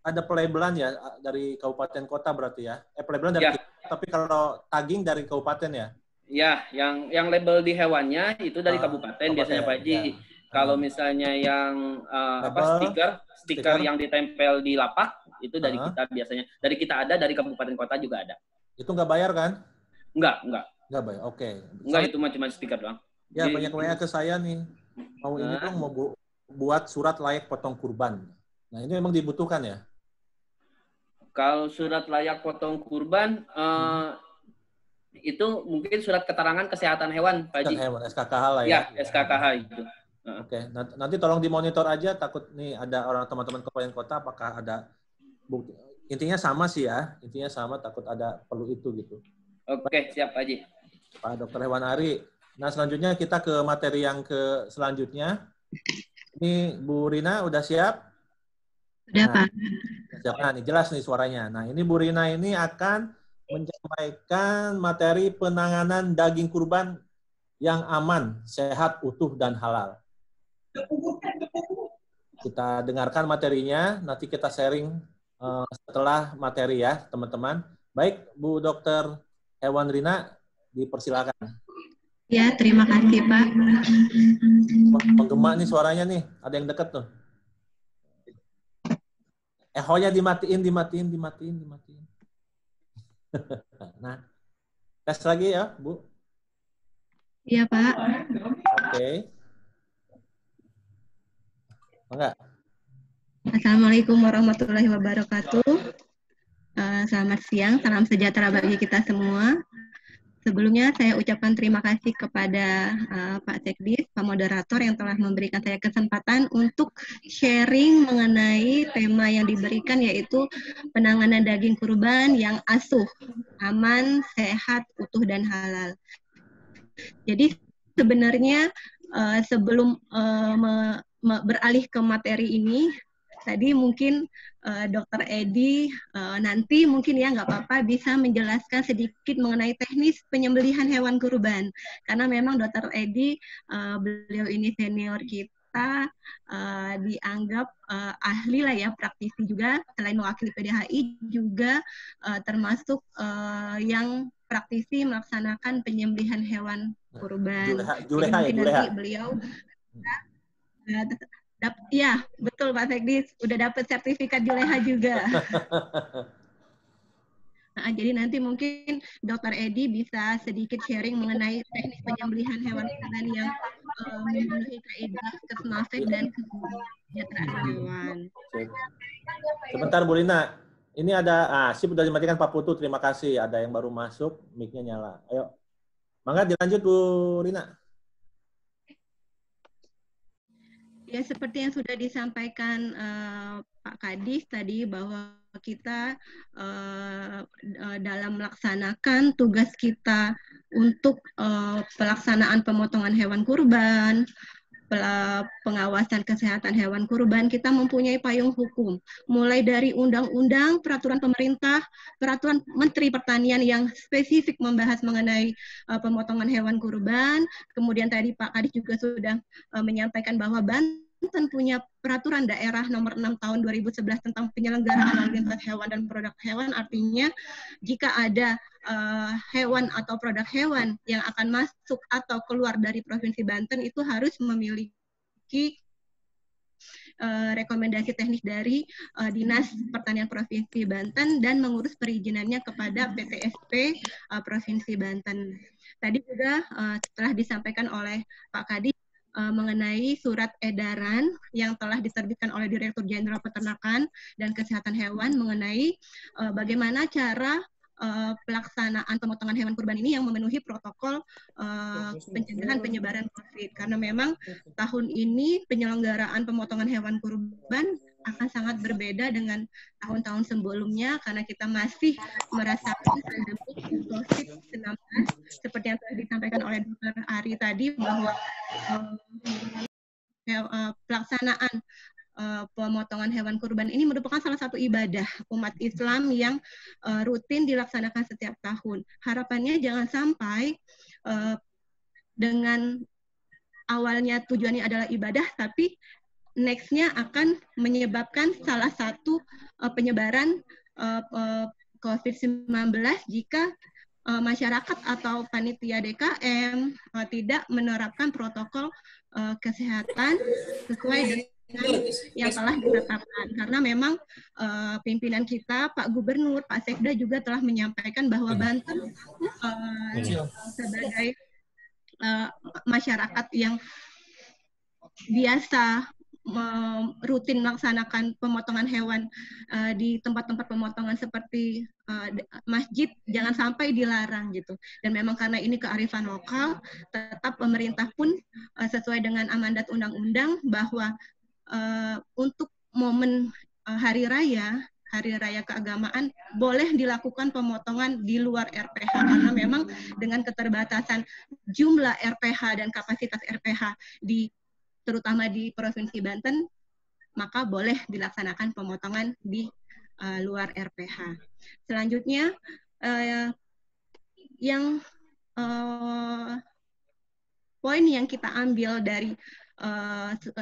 ada pelabelan ya dari kabupaten kota berarti ya? Pelabelan dari kita, tapi kalau tagging dari kabupaten ya? Ya, yang label di hewannya itu dari kabupaten biasanya Pak Haji. Ya. Kalau misalnya yang stiker yang ditempel di lapak itu dari kita biasanya. Dari kita ada, dari kabupaten kota juga ada. Itu nggak bayar kan? Enggak bayar. Oke. Enggak, itu cuma stiker doang. Ya, banyak WA ke saya nih. Mau ini dong, mau buat surat layak potong kurban. Nah, ini memang dibutuhkan ya? Kalau surat layak potong kurban, itu mungkin surat keterangan kesehatan hewan, Pak Haji. Hewan, SKKH lah ya. Ya, SKKH itu. Oke, nanti tolong dimonitor aja, takut nih ada orang teman-teman kabupaten kota, apakah ada bukti. Intinya sama sih ya, intinya sama, takut ada perlu itu gitu. Oke, siap Pak Haji. Pak Dr. Hewan Ari. Nah, selanjutnya kita ke materi yang selanjutnya. Ini Bu Rina udah siap? Sudah, Pak. Siap, nah, nih jelas nih suaranya. Nah, ini Bu Rina ini akan menyampaikan materi penanganan daging kurban yang aman, sehat, utuh, dan halal. Kita dengarkan materinya, nanti kita sharing setelah materi ya, teman-teman. Baik, Bu Dr. Hewan Rina, dipersilakan. Ya, terima kasih, Pak. Wah, penggema nih suaranya nih, ada yang dekat tuh. Ehonya dimatiin. Nah, tes lagi ya, Bu. Iya, Pak. Oke. Enggak. Assalamualaikum warahmatullahi wabarakatuh. Selamat siang, salam sejahtera bagi kita semua. Sebelumnya saya ucapkan terima kasih kepada Pak Sekdis, Pak Moderator yang telah memberikan saya kesempatan untuk sharing mengenai tema yang diberikan, yaitu penanganan daging kurban yang asuh, aman, sehat, utuh, dan halal. Jadi sebenarnya sebelum beralih ke materi ini, tadi mungkin Dr. Edi nanti mungkin ya nggak apa-apa bisa menjelaskan sedikit mengenai teknis penyembelihan hewan kurban. Karena memang Dr. Edi, beliau ini senior kita, dianggap ahli lah ya, praktisi juga, selain mewakili PDHI juga termasuk yang praktisi melaksanakan penyembelihan hewan kurban. Jadi mungkin nanti beliau ya, betul Pak Sekdi, udah dapat sertifikat Juleha juga. Nah, jadi nanti mungkin Dr. Edi bisa sedikit sharing mengenai teknis penyembelihan hewan kurban yang memenuhi kaidah Kesmafed dan kesejahteraan hewan. Sebentar Bu Lina, ini ada, sip udah dimatikan Pak Putu, terima kasih. Ada yang baru masuk, mic-nya nyala. Ayo, mangga dilanjut Bu Lina. Ya, seperti yang sudah disampaikan Pak Kadis tadi, bahwa kita dalam melaksanakan tugas kita untuk pelaksanaan pemotongan hewan kurban, pengawasan kesehatan hewan kurban, kita mempunyai payung hukum. Mulai dari undang-undang, peraturan pemerintah, peraturan Menteri Pertanian yang spesifik membahas mengenai pemotongan hewan kurban. Kemudian tadi Pak Kadis juga sudah menyampaikan bahwa Banten punya peraturan daerah nomor 6 tahun 2011 tentang penyelenggaraan lalu lintas hewan dan produk hewan. Artinya jika ada hewan atau produk hewan yang akan masuk atau keluar dari Provinsi Banten itu harus memiliki rekomendasi teknis dari Dinas Pertanian Provinsi Banten dan mengurus perizinannya kepada PTSP Provinsi Banten. Tadi juga telah disampaikan oleh Pak Kadis mengenai surat edaran yang telah diterbitkan oleh Direktur Jenderal Peternakan dan Kesehatan Hewan mengenai bagaimana cara pelaksanaan pemotongan hewan kurban ini yang memenuhi protokol pencegahan penyebaran COVID. Karena memang tahun ini penyelenggaraan pemotongan hewan kurban akan sangat berbeda dengan tahun-tahun sebelumnya karena kita masih merasakan pandemi COVID-19 seperti yang telah disampaikan oleh Dr. Ari tadi, bahwa pelaksanaan pemotongan hewan kurban ini merupakan salah satu ibadah umat Islam yang rutin dilaksanakan setiap tahun. Harapannya jangan sampai dengan awalnya tujuannya adalah ibadah, tapi next-nya akan menyebabkan salah satu penyebaran COVID-19 jika masyarakat atau panitia DKM tidak menerapkan protokol kesehatan sesuai dengan yang telah ditetapkan. Karena memang pimpinan kita, Pak Gubernur, Pak Sekda juga telah menyampaikan bahwa Banten sebagai masyarakat yang biasa rutin melaksanakan pemotongan hewan di tempat-tempat pemotongan seperti masjid, jangan sampai dilarang gitu. Dan memang karena ini kearifan lokal, tetap pemerintah pun sesuai dengan amandat undang-undang bahwa untuk momen hari raya keagamaan boleh dilakukan pemotongan di luar RPH, karena memang dengan keterbatasan jumlah RPH dan kapasitas RPH terutama di Provinsi Banten, maka boleh dilaksanakan pemotongan di luar RPH. Selanjutnya, poin yang kita ambil dari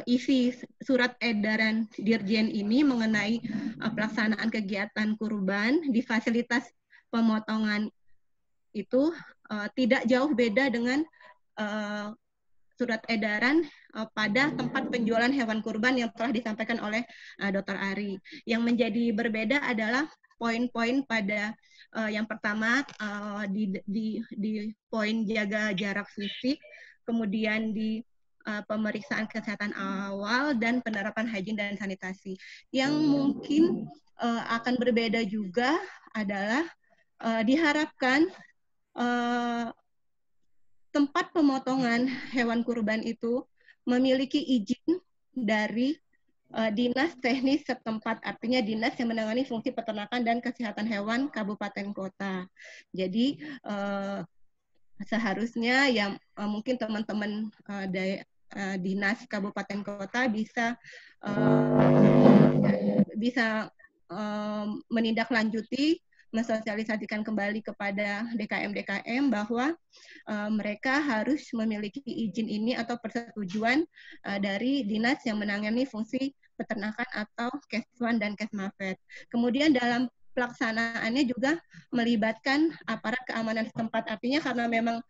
isi surat edaran Dirjen ini mengenai pelaksanaan kegiatan kurban di fasilitas pemotongan itu tidak jauh beda dengan surat edaran pada tempat penjualan hewan kurban yang telah disampaikan oleh Dr. Ari. Yang menjadi berbeda adalah poin-poin pada yang pertama di poin jaga jarak fisik, kemudian di pemeriksaan kesehatan awal dan penerapan higien dan sanitasi. Yang mungkin akan berbeda juga adalah diharapkan tempat pemotongan hewan kurban itu memiliki izin dari dinas teknis setempat, artinya dinas yang menangani fungsi peternakan dan kesehatan hewan kabupaten kota. Jadi seharusnya yang mungkin teman-teman dinas kabupaten kota bisa bisa menindaklanjuti, mensosialisasikan kembali kepada DKM-DKM bahwa mereka harus memiliki izin ini atau persetujuan dari dinas yang menangani fungsi peternakan atau Keswan dan Kesmafet. Kemudian dalam pelaksanaannya juga melibatkan aparat keamanan setempat. Artinya karena memang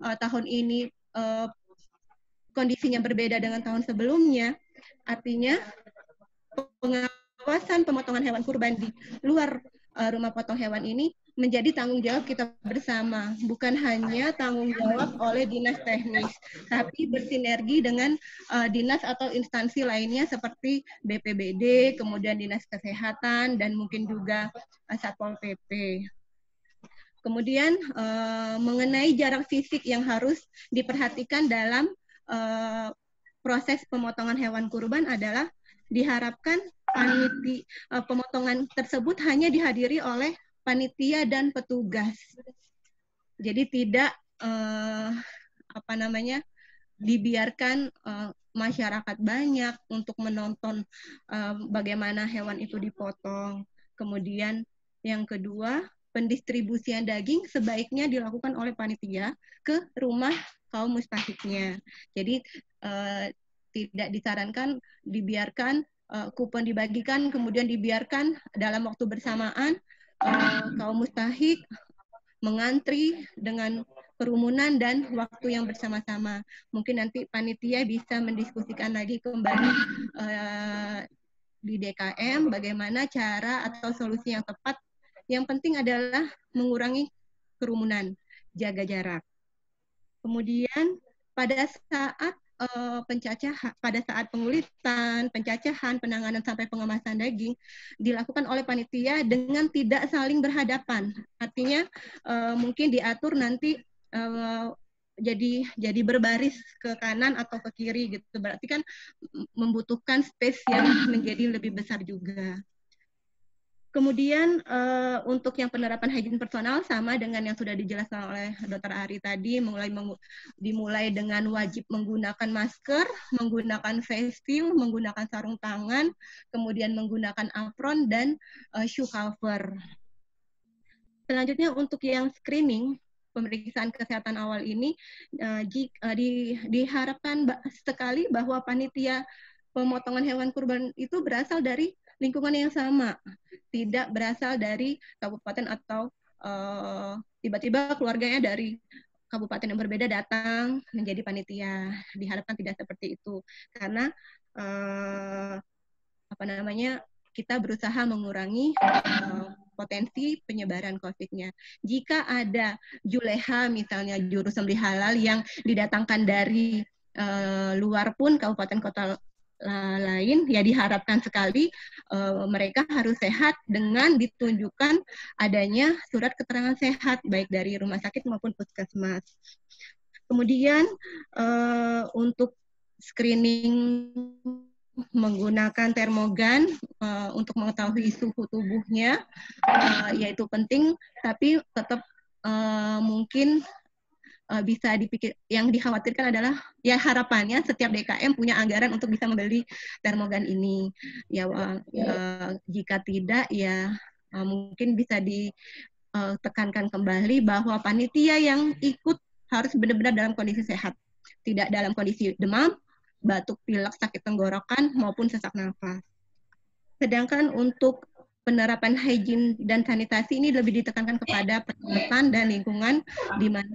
tahun ini kondisinya berbeda dengan tahun sebelumnya, artinya pengawasan pemotongan hewan kurban di luar rumah potong hewan ini menjadi tanggung jawab kita bersama, bukan hanya tanggung jawab oleh dinas teknis, tapi bersinergi dengan dinas atau instansi lainnya seperti BPBD, kemudian dinas kesehatan, dan mungkin juga Satpol PP. Kemudian mengenai jarak fisik yang harus diperhatikan dalam proses pemotongan hewan kurban adalah diharapkan pemotongan tersebut hanya dihadiri oleh panitia dan petugas. Jadi tidak dibiarkan masyarakat banyak untuk menonton bagaimana hewan itu dipotong. Kemudian yang kedua, pendistribusian daging sebaiknya dilakukan oleh panitia ke rumah kaum mustahiknya. Jadi tidak disarankan dibiarkan kupon dibagikan, kemudian dibiarkan dalam waktu bersamaan kaum mustahik mengantri dengan kerumunan dan waktu yang bersama-sama. Mungkin nanti panitia bisa mendiskusikan lagi kembali di DKM bagaimana cara atau solusi yang tepat. Yang penting adalah mengurangi kerumunan, jaga jarak. Kemudian pada saat pada saat pengulitan, pencacahan, penanganan sampai pengemasan daging dilakukan oleh panitia dengan tidak saling berhadapan. Artinya mungkin diatur nanti jadi berbaris ke kanan atau ke kiri gitu. Berarti kan membutuhkan space yang menjadi lebih besar juga. Kemudian untuk yang penerapan hygiene personal sama dengan yang sudah dijelaskan oleh Dr. Ari tadi, dimulai dengan wajib menggunakan masker, menggunakan face shield, menggunakan sarung tangan, kemudian menggunakan apron dan shoe cover. Selanjutnya untuk yang screening, pemeriksaan kesehatan awal ini diharapkan sekali bahwa panitia pemotongan hewan kurban itu berasal dari lingkungan yang sama, tidak berasal dari kabupaten atau tiba-tiba keluarganya dari kabupaten yang berbeda datang menjadi panitia. Diharapkan tidak seperti itu, karena kita berusaha mengurangi potensi penyebaran COVID-nya. Jika ada juleha, misalnya juru sembelih halal yang didatangkan dari luar pun kabupaten kota lain, ya diharapkan sekali mereka harus sehat dengan ditunjukkan adanya surat keterangan sehat baik dari rumah sakit maupun puskesmas. Kemudian untuk screening menggunakan termogan untuk mengetahui suhu tubuhnya, yaitu penting, tapi tetap mungkin bisa dipikir, yang dikhawatirkan adalah ya harapannya setiap DKM punya anggaran untuk bisa membeli termogan ini. Ya jika tidak ya mungkin bisa ditekankan kembali bahwa panitia yang ikut harus benar-benar dalam kondisi sehat, tidak dalam kondisi demam, batuk pilek, sakit tenggorokan maupun sesak nafas. Sedangkan untuk penerapan hygiene dan sanitasi ini lebih ditekankan kepada perawatan dan lingkungan di mana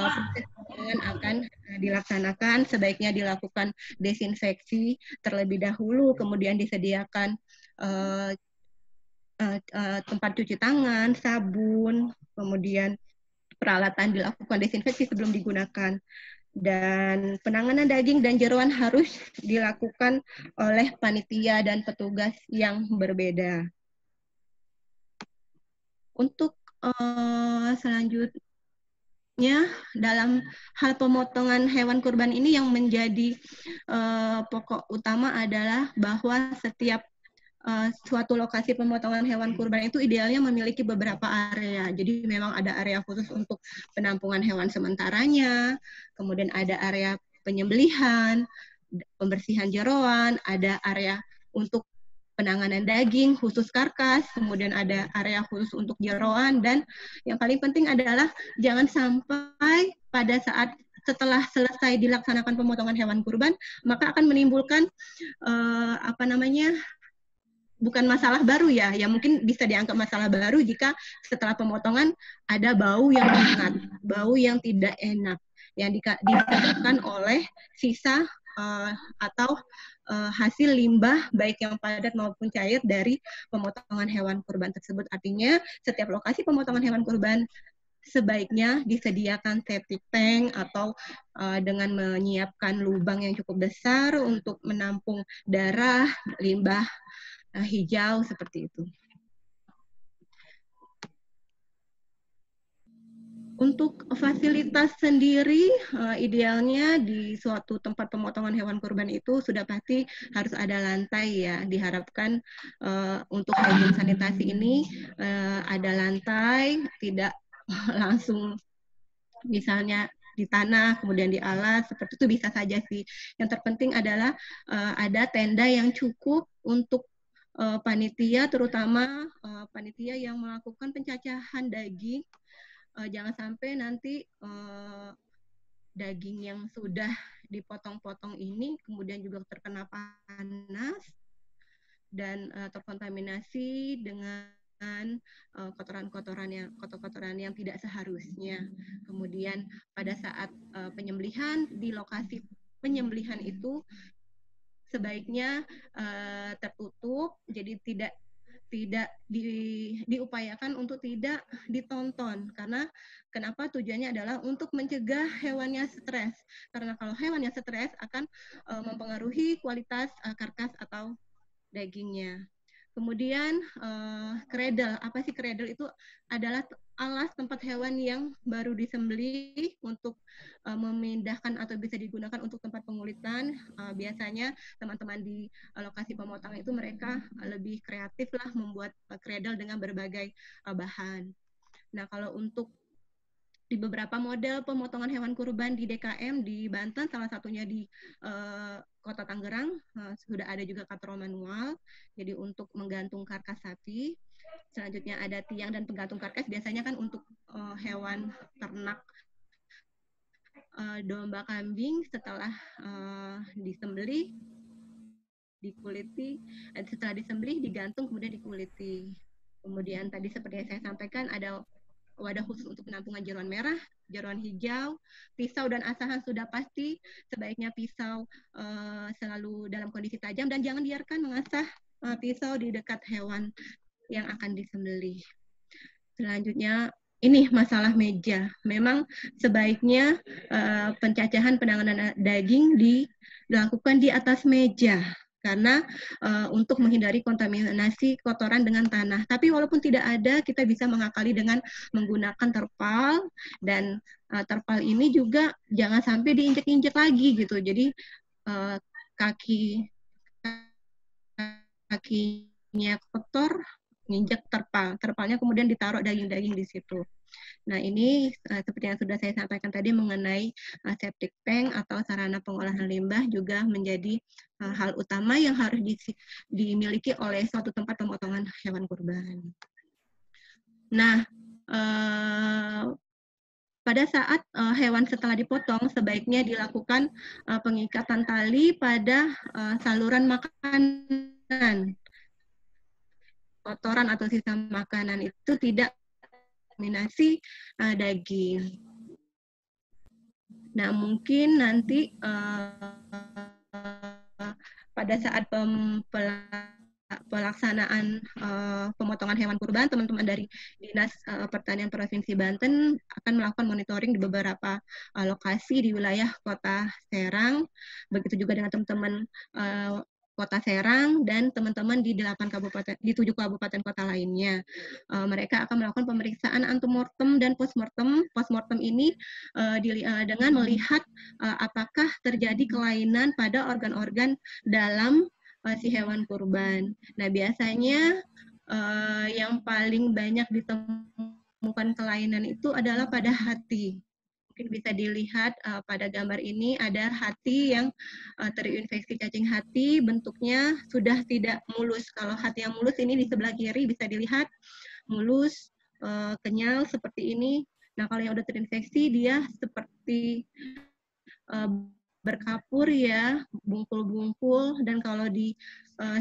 proses pembuangan akan dilaksanakan. Sebaiknya dilakukan desinfeksi terlebih dahulu, kemudian disediakan tempat cuci tangan, sabun, kemudian peralatan dilakukan desinfeksi sebelum digunakan. Dan penanganan daging dan jeroan harus dilakukan oleh panitia dan petugas yang berbeda. Untuk selanjutnya, dalam hal pemotongan hewan kurban ini yang menjadi pokok utama adalah bahwa setiap suatu lokasi pemotongan hewan kurban itu idealnya memiliki beberapa area. Jadi memang ada area khusus untuk penampungan hewan sementaranya, kemudian ada area penyembelihan, pembersihan jeroan, ada area untuk penanganan daging khusus karkas, kemudian ada area khusus untuk jeroan, dan yang paling penting adalah jangan sampai pada saat setelah selesai dilaksanakan pemotongan hewan kurban, maka akan menimbulkan bukan masalah baru ya mungkin bisa dianggap masalah baru jika setelah pemotongan ada bau yang menyengat, bau yang tidak enak yang disebabkan oleh sisa atau hasil limbah baik yang padat maupun cair dari pemotongan hewan kurban tersebut. Artinya setiap lokasi pemotongan hewan kurban sebaiknya disediakan septic tank atau dengan menyiapkan lubang yang cukup besar untuk menampung darah, limbah hijau seperti itu. Untuk fasilitas sendiri, idealnya di suatu tempat pemotongan hewan kurban itu sudah pasti harus ada lantai ya. Diharapkan untuk hygiene sanitasi ini ada lantai, tidak langsung misalnya di tanah, kemudian di alas, seperti itu bisa saja sih. Yang terpenting adalah ada tenda yang cukup untuk panitia, terutama panitia yang melakukan pencacahan daging. Jangan sampai nanti daging yang sudah dipotong-potong ini kemudian juga terkena panas dan terkontaminasi dengan kotoran-kotoran yang tidak seharusnya. Kemudian pada saat penyembelihan di lokasi penyembelihan itu sebaiknya tertutup, jadi tidak diupayakan untuk tidak ditonton, karena kenapa tujuannya adalah untuk mencegah hewannya stres, karena kalau hewannya stres akan mempengaruhi kualitas karkas atau dagingnya. Kemudian cradle, apa sih cradle? Itu adalah alas tempat hewan yang baru disembelih untuk memindahkan atau bisa digunakan untuk tempat pengulitan. Biasanya teman-teman di lokasi pemotongan itu mereka lebih kreatif lah membuat cradle dengan berbagai bahan. Nah, kalau untuk di beberapa model pemotongan hewan kurban di DKM di Banten, salah satunya di Kota Tangerang, sudah ada juga katrol manual, jadi untuk menggantung karkas sapi. Selanjutnya ada tiang dan penggantung karkas, biasanya kan untuk hewan ternak domba kambing setelah disembelih, dikuliti, setelah disembelih digantung kemudian dikuliti. Kemudian tadi seperti yang saya sampaikan ada wadah khusus untuk penampungan jeroan merah, jeroan hijau, pisau dan asahan sudah pasti sebaiknya pisau selalu dalam kondisi tajam dan jangan biarkan mengasah pisau di dekat hewan yang akan disembelih. Selanjutnya ini masalah meja. Memang sebaiknya pencacahan penanganan daging dilakukan di atas meja, karena untuk menghindari kontaminasi kotoran dengan tanah. Tapi walaupun tidak ada, kita bisa mengakali dengan menggunakan terpal, dan terpal ini juga jangan sampai diinjek-injek lagi gitu. Jadi kakinya kotor, nginjek terpalnya kemudian ditaruh daging-daging di situ. Nah, ini seperti yang sudah saya sampaikan tadi mengenai septic tank atau sarana pengolahan limbah juga menjadi hal utama yang harus dimiliki oleh suatu tempat pemotongan hewan kurban. Nah, pada saat hewan setelah dipotong, sebaiknya dilakukan pengikatan tali pada saluran makanan. Kotoran atau sisa makanan itu tidak kontaminasi daging. Nah, mungkin nanti pada saat pelaksanaan pemotongan hewan kurban, teman-teman dari Dinas Pertanian Provinsi Banten akan melakukan monitoring di beberapa lokasi di wilayah Kota Serang, begitu juga dengan teman-teman Kota Serang dan teman-teman di 7 kabupaten kota lainnya. Mereka akan melakukan pemeriksaan antemortem dan postmortem. Postmortem ini dengan melihat apakah terjadi kelainan pada organ-organ dalam si hewan kurban. Nah, biasanya yang paling banyak ditemukan kelainan itu adalah pada hati. Mungkin bisa dilihat pada gambar ini ada hati yang terinfeksi cacing hati, bentuknya sudah tidak mulus. Kalau hati yang mulus ini di sebelah kiri bisa dilihat mulus, kenyal seperti ini. Nah, kalau yang udah terinfeksi dia seperti berkapur ya, bungkul-bungkul, dan kalau di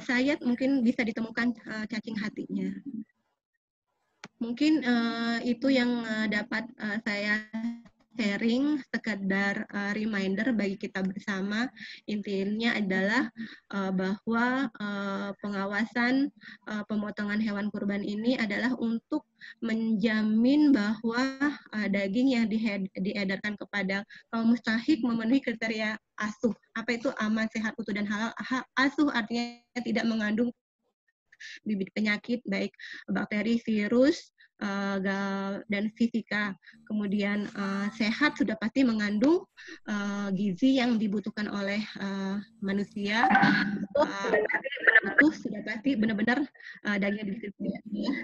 sayat mungkin bisa ditemukan cacing hatinya. Mungkin itu yang dapat saya sharing, sekedar reminder bagi kita bersama. Intinya adalah bahwa pengawasan pemotongan hewan kurban ini adalah untuk menjamin bahwa daging yang diedarkan kepada kaum mustahik memenuhi kriteria asuh. Apa itu aman, sehat, utuh, dan halal? Asuh artinya tidak mengandung bibit penyakit baik bakteri, virus, dan fisika. Kemudian sehat sudah pasti mengandung gizi yang dibutuhkan oleh manusia. Utuh sudah pasti benar-benar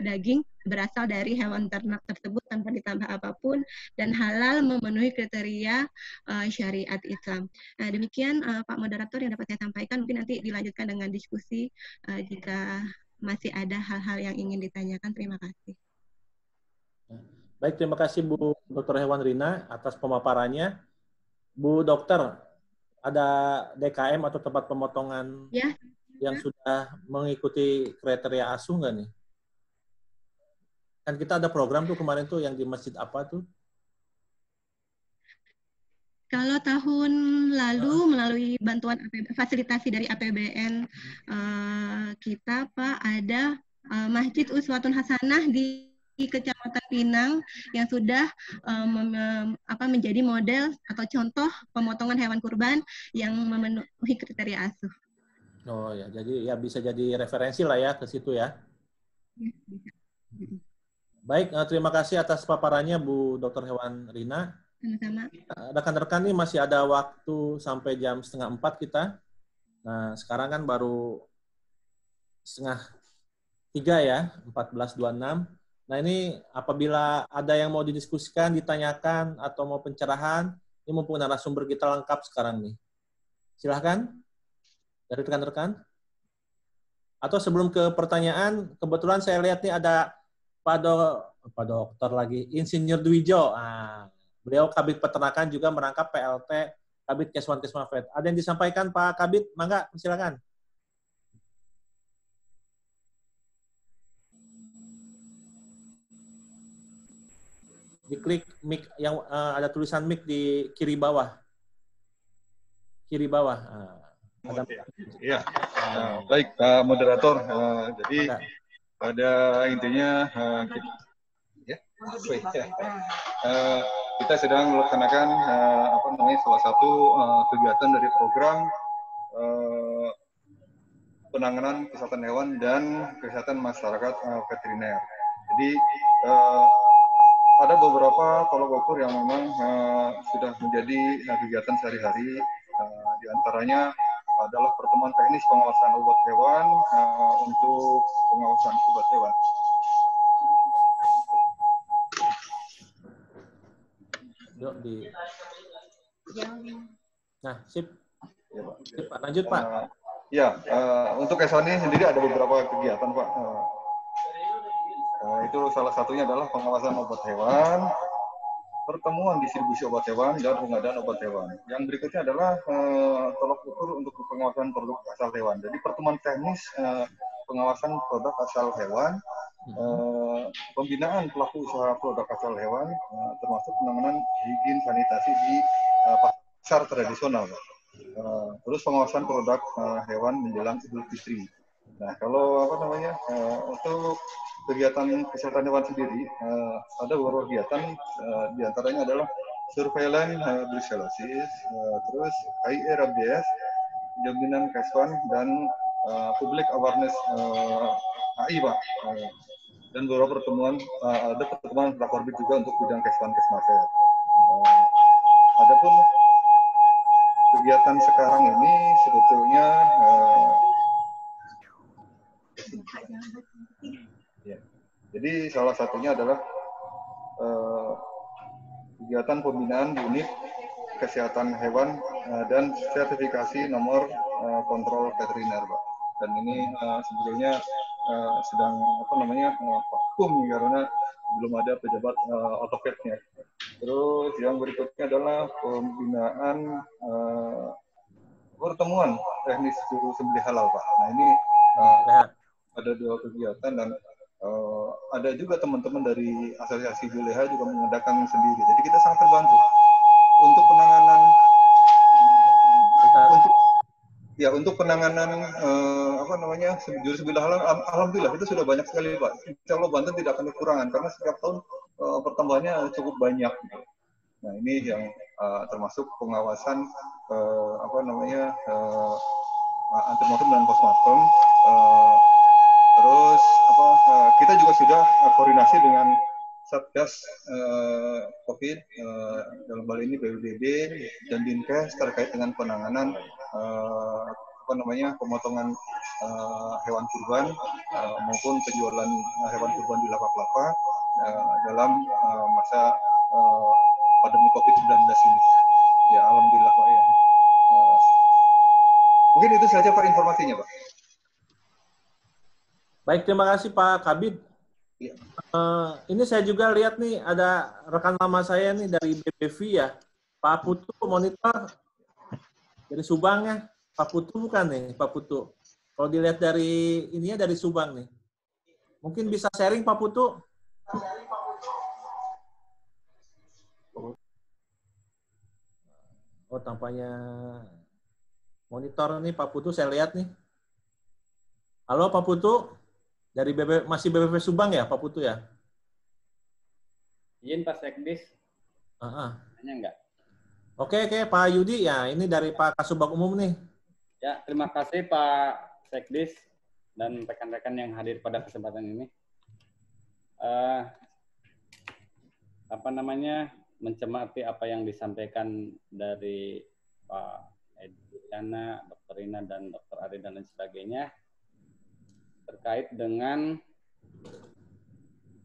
daging berasal dari hewan ternak tersebut tanpa ditambah apapun, dan halal memenuhi kriteria syariat Islam. Nah, demikian Pak Moderator yang dapat saya sampaikan. Mungkin nanti dilanjutkan dengan diskusi jika masih ada hal-hal yang ingin ditanyakan. Terima kasih. Baik, terima kasih Bu Dr. Hewan Rina atas pemaparannya. Bu Dokter, ada DKM atau tempat pemotongan ya, yang sudah mengikuti kriteria asuh nggak nih? Kan kita ada program tuh kemarin tuh yang di masjid apa tuh? Kalau tahun lalu melalui bantuan fasilitasi dari APBN kita, Pak, ada Masjid Uswatun Hasanah di Kecamatan Pinang yang sudah menjadi model atau contoh pemotongan hewan kurban yang memenuhi kriteria asuh. Oh ya, jadi ya bisa jadi referensi lah ya ke situ ya. Baik, terima kasih atas paparannya Bu Dr. Hewan Rina. Sama-sama. Rekan-rekan nih masih ada waktu sampai jam 3:30 kita. Nah, sekarang kan baru 2:30 ya, 14.26. Nah, ini apabila ada yang mau didiskusikan, ditanyakan, atau mau pencerahan, ini mumpung narasumber kita lengkap sekarang nih. Silahkan dari rekan-rekan. Atau sebelum ke pertanyaan, kebetulan saya lihat nih ada Pak Dokter lagi, Insinyur Dwijo. Beliau Kabid Peternakan juga merangkap PLT Kabid Keswan Kesmafed. Ada yang disampaikan Pak Kabid? Mangga, silakan. Diklik mic yang ada tulisan mic di kiri bawah. Kiri bawah. Ada. Ya, baik moderator. Jadi pada intinya kita sedang melaksanakan salah satu kegiatan dari program penanganan kesehatan hewan dan kesehatan masyarakat veteriner. Jadi ada beberapa tolak ukur yang memang sudah menjadi kegiatan sehari-hari. Di antaranya adalah pertemuan teknis pengawasan obat hewan untuk pengawasan obat hewan. Nah, sip. Sip, Pak. Lanjut, Pak. Untuk Kesoni sendiri ada beberapa kegiatan, Pak. Itu salah satunya adalah pengawasan obat hewan, pertemuan distribusi obat hewan, dan pengadaan obat hewan. Yang berikutnya adalah tolak ukur untuk pengawasan produk asal hewan. Jadi pertemuan teknis pengawasan produk asal hewan, pembinaan pelaku usaha produk asal hewan, termasuk penanganan higien sanitasi di pasar tradisional. Terus pengawasan produk hewan menjelang Idul Fitri. Nah, kalau untuk kegiatan kesehatan hewan sendiri, ada beberapa kegiatan, diantaranya adalah surveillance brucellosis, terus HIE rabies, jaminan Keswan, dan public awareness HI, Pak. Dan beberapa pertemuan, ada pertemuan Rakorbit juga untuk bidang Keswan Kesmafed. Adapun kegiatan sekarang ini sebetulnya jadi salah satunya adalah kegiatan pembinaan di unit kesehatan hewan dan sertifikasi nomor kontrol veteriner, Pak. Dan ini sebetulnya sedang vakum karena belum ada pejabat otopetnya. Terus yang berikutnya adalah pembinaan pertemuan teknis juru sembelih halal, Pak. Nah ini ada 2 kegiatan dan ada juga teman-teman dari Asosiasi Juleha juga mengadakan sendiri. Jadi kita sangat terbantu untuk penanganan untuk penanganan juru sembelih halal. Alhamdulillah itu sudah banyak sekali, Pak. Insya Allah Banten tidak akan kekurangan karena setiap tahun pertambahannya cukup banyak. Nah ini yang termasuk pengawasan antemortem dan postmortem. Terus kita juga sudah koordinasi dengan Satgas COVID dalam hal ini BPBD dan Dinkes terkait dengan penanganan pemotongan hewan kurban maupun penjualan hewan kurban di lapak-lapak dalam masa pandemi COVID-19 ini, Pak. Ya, alhamdulillah, Pak, ya. Mungkin itu saja, Pak, informasinya, Pak. Baik, terima kasih Pak Kabid. Ya. Ini saya juga lihat nih ada rekan lama saya nih dari BPV ya, Pak Putu monitor dari Subang ya. Pak Putu bukan nih, Pak Putu. Kalau dilihat dari ininya dari Subang nih. Mungkin bisa sharing Pak Putu? Oh, tampaknya monitor nih Pak Putu, saya lihat nih. Halo Pak Putu, dari masih BPV Subang ya Pak Putu ya? Izin Pak Sekdis. Tanya enggak? Oke, Pak Yudi ya, ini dari Pak Kasubag Umum nih. Ya, terima kasih Pak Sekdis dan rekan-rekan yang hadir pada kesempatan ini. Mencermati apa yang disampaikan dari Pak Edi Jana, Dr. Rina, dan Dr. Ari dan lain sebagainya terkait dengan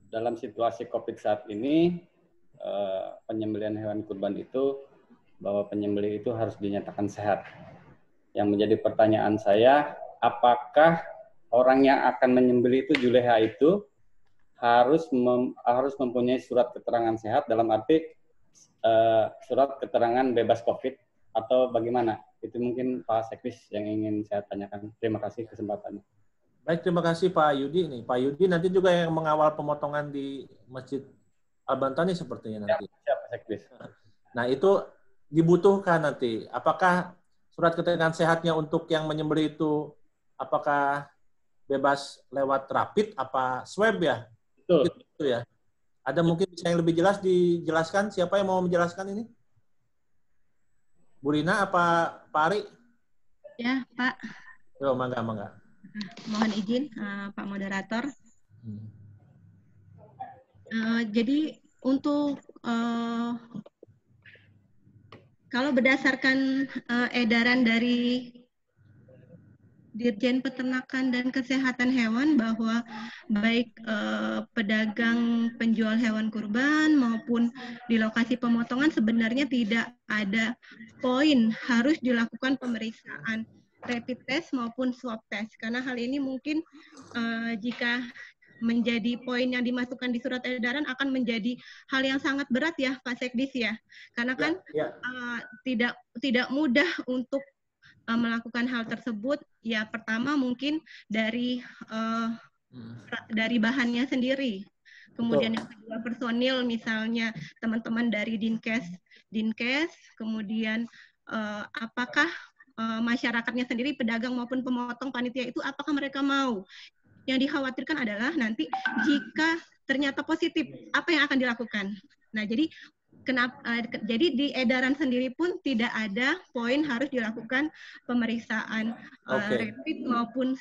dalam situasi COVID saat ini penyembelihan hewan kurban itu, bahwa penyembelih itu harus dinyatakan sehat. Yang menjadi pertanyaan saya, apakah orang yang akan menyembelih itu Juleha itu harus mempunyai surat keterangan sehat, dalam arti surat keterangan bebas COVID, atau bagaimana? Itu mungkin Pak Sekdis yang ingin saya tanyakan. Terima kasih kesempatannya. Baik, terima kasih Pak Yudi nih. Pak Yudi nanti juga yang mengawal pemotongan di Masjid Al-Bantani sepertinya nanti. Siap, Pak Sekdis. Nah, itu dibutuhkan nanti. Apakah surat keterangan sehatnya untuk yang menyembelih itu apakah bebas lewat rapid apa swab ya? Betul. Gitu ya. Ada mungkin bisa yang lebih jelas dijelaskan? Siapa yang mau menjelaskan ini? Bu Rina apa Pak Ari? Ya, Pak. Yo, mangga. Mohon izin, Pak Moderator. Jadi untuk kalau berdasarkan edaran dari Dirjen Peternakan dan Kesehatan Hewan bahwa baik pedagang penjual hewan kurban maupun di lokasi pemotongan sebenarnya tidak ada poin harus dilakukan pemeriksaan rapid test maupun swab test, karena hal ini mungkin jika menjadi poin yang dimasukkan di surat edaran akan menjadi hal yang sangat berat ya Pak Sekdis ya, karena kan tidak mudah untuk melakukan hal tersebut. Ya, pertama mungkin dari bahannya sendiri, kemudian yang kedua personil, misalnya teman-teman dari Dinkes, kemudian apakah masyarakatnya sendiri, pedagang maupun pemotong, panitia itu apakah mereka mau. Yang dikhawatirkan adalah nanti jika ternyata positif, apa yang akan dilakukan. Nah, jadi jadi di edaran sendiri pun tidak ada poin harus dilakukan pemeriksaan rapid maupun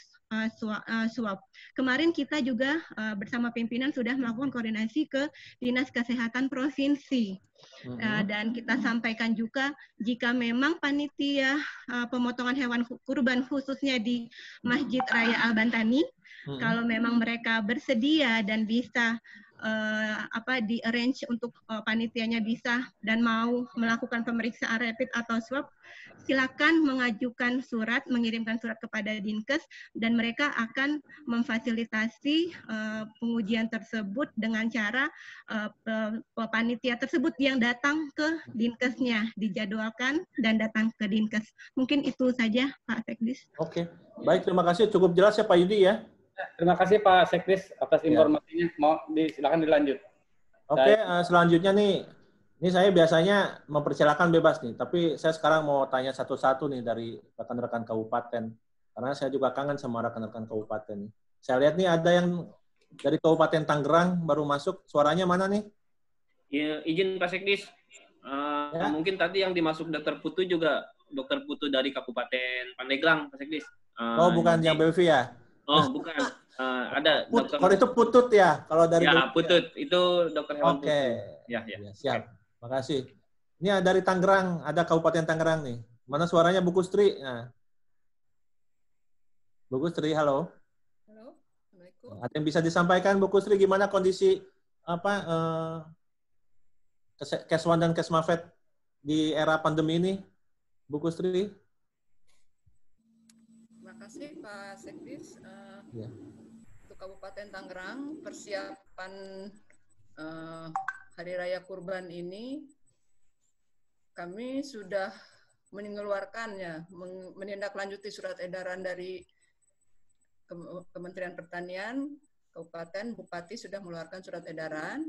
swab. Kemarin kita juga bersama pimpinan sudah melakukan koordinasi ke Dinas Kesehatan Provinsi. Dan kita sampaikan juga jika memang panitia pemotongan hewan kurban khususnya di Masjid Raya Al-Bantani, kalau memang mereka bersedia dan bisa di arrange untuk panitianya bisa dan mau melakukan pemeriksaan rapid atau swab, silakan mengajukan surat, mengirimkan surat kepada Dinkes, dan mereka akan memfasilitasi pengujian tersebut dengan cara panitia tersebut yang datang ke Dinkesnya, dijadwalkan dan datang ke Dinkes. Mungkin itu saja, Pak Sekdis. Oke, baik, terima kasih. Cukup jelas ya Pak Yudi ya. Terima kasih Pak Sekdis atas informasinya. Mau silakan dilanjut. Oke, selanjutnya nih, ini saya biasanya mempersilakan bebas nih, tapi saya sekarang mau tanya satu-satu nih dari rekan-rekan kabupaten, karena saya juga kangen sama rekan-rekan kabupaten. Saya lihat nih ada yang dari Kabupaten Tangerang baru masuk, suaranya mana nih? Ya, izin Pak Sekdis, mungkin tadi yang dimasuk Dokter Putu juga Dokter Putu dari Kabupaten Pandeglang, Pak Sekdis. Oh, bukan yang Belvi ya? Oh, bukan. Ada dokter. Kalau itu Putut ya, kalau dari ya Putut itu dokter hewan. Oke. Ya. Siap. Makasih. Ini dari Tangerang, ada Kabupaten Tangerang nih. Mana suaranya Bu Kustri? Nah. Bu Kustri, halo. Halo. Assalamualaikum. Ada yang bisa disampaikan Bu Kustri gimana kondisi Keswan dan Kesmafet di era pandemi ini? Bu Kustri? Terima kasih Pak Sekdis. Ya. Untuk Kabupaten Tangerang, persiapan Hari Raya Kurban ini kami sudah mengeluarkannya, menindaklanjuti surat edaran dari Kementerian Pertanian, Kabupaten, Bupati sudah mengeluarkan surat edaran.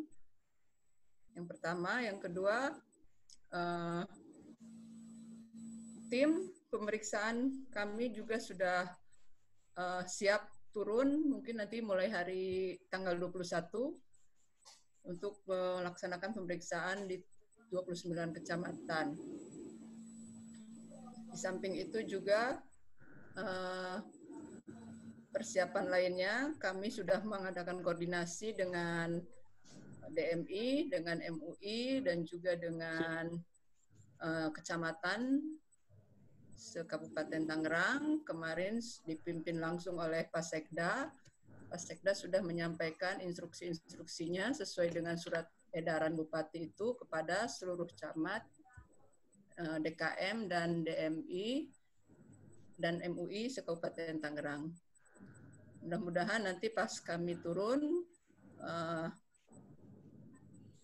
Yang pertama, yang kedua, tim pemeriksaan kami juga sudah siap turun, mungkin nanti mulai hari tanggal 21 untuk melaksanakan pemeriksaan di 29 kecamatan. Di samping itu juga persiapan lainnya, kami sudah mengadakan koordinasi dengan DMI, dengan MUI, dan juga dengan kecamatan se-Kabupaten Tangerang. Kemarin dipimpin langsung oleh Pak Sekda. Pak Sekda sudah menyampaikan instruksi-instruksinya sesuai dengan surat edaran Bupati itu kepada seluruh camat, DKM dan DMI dan MUI se-Kabupaten Tangerang. Mudah-mudahan nanti pas kami turun,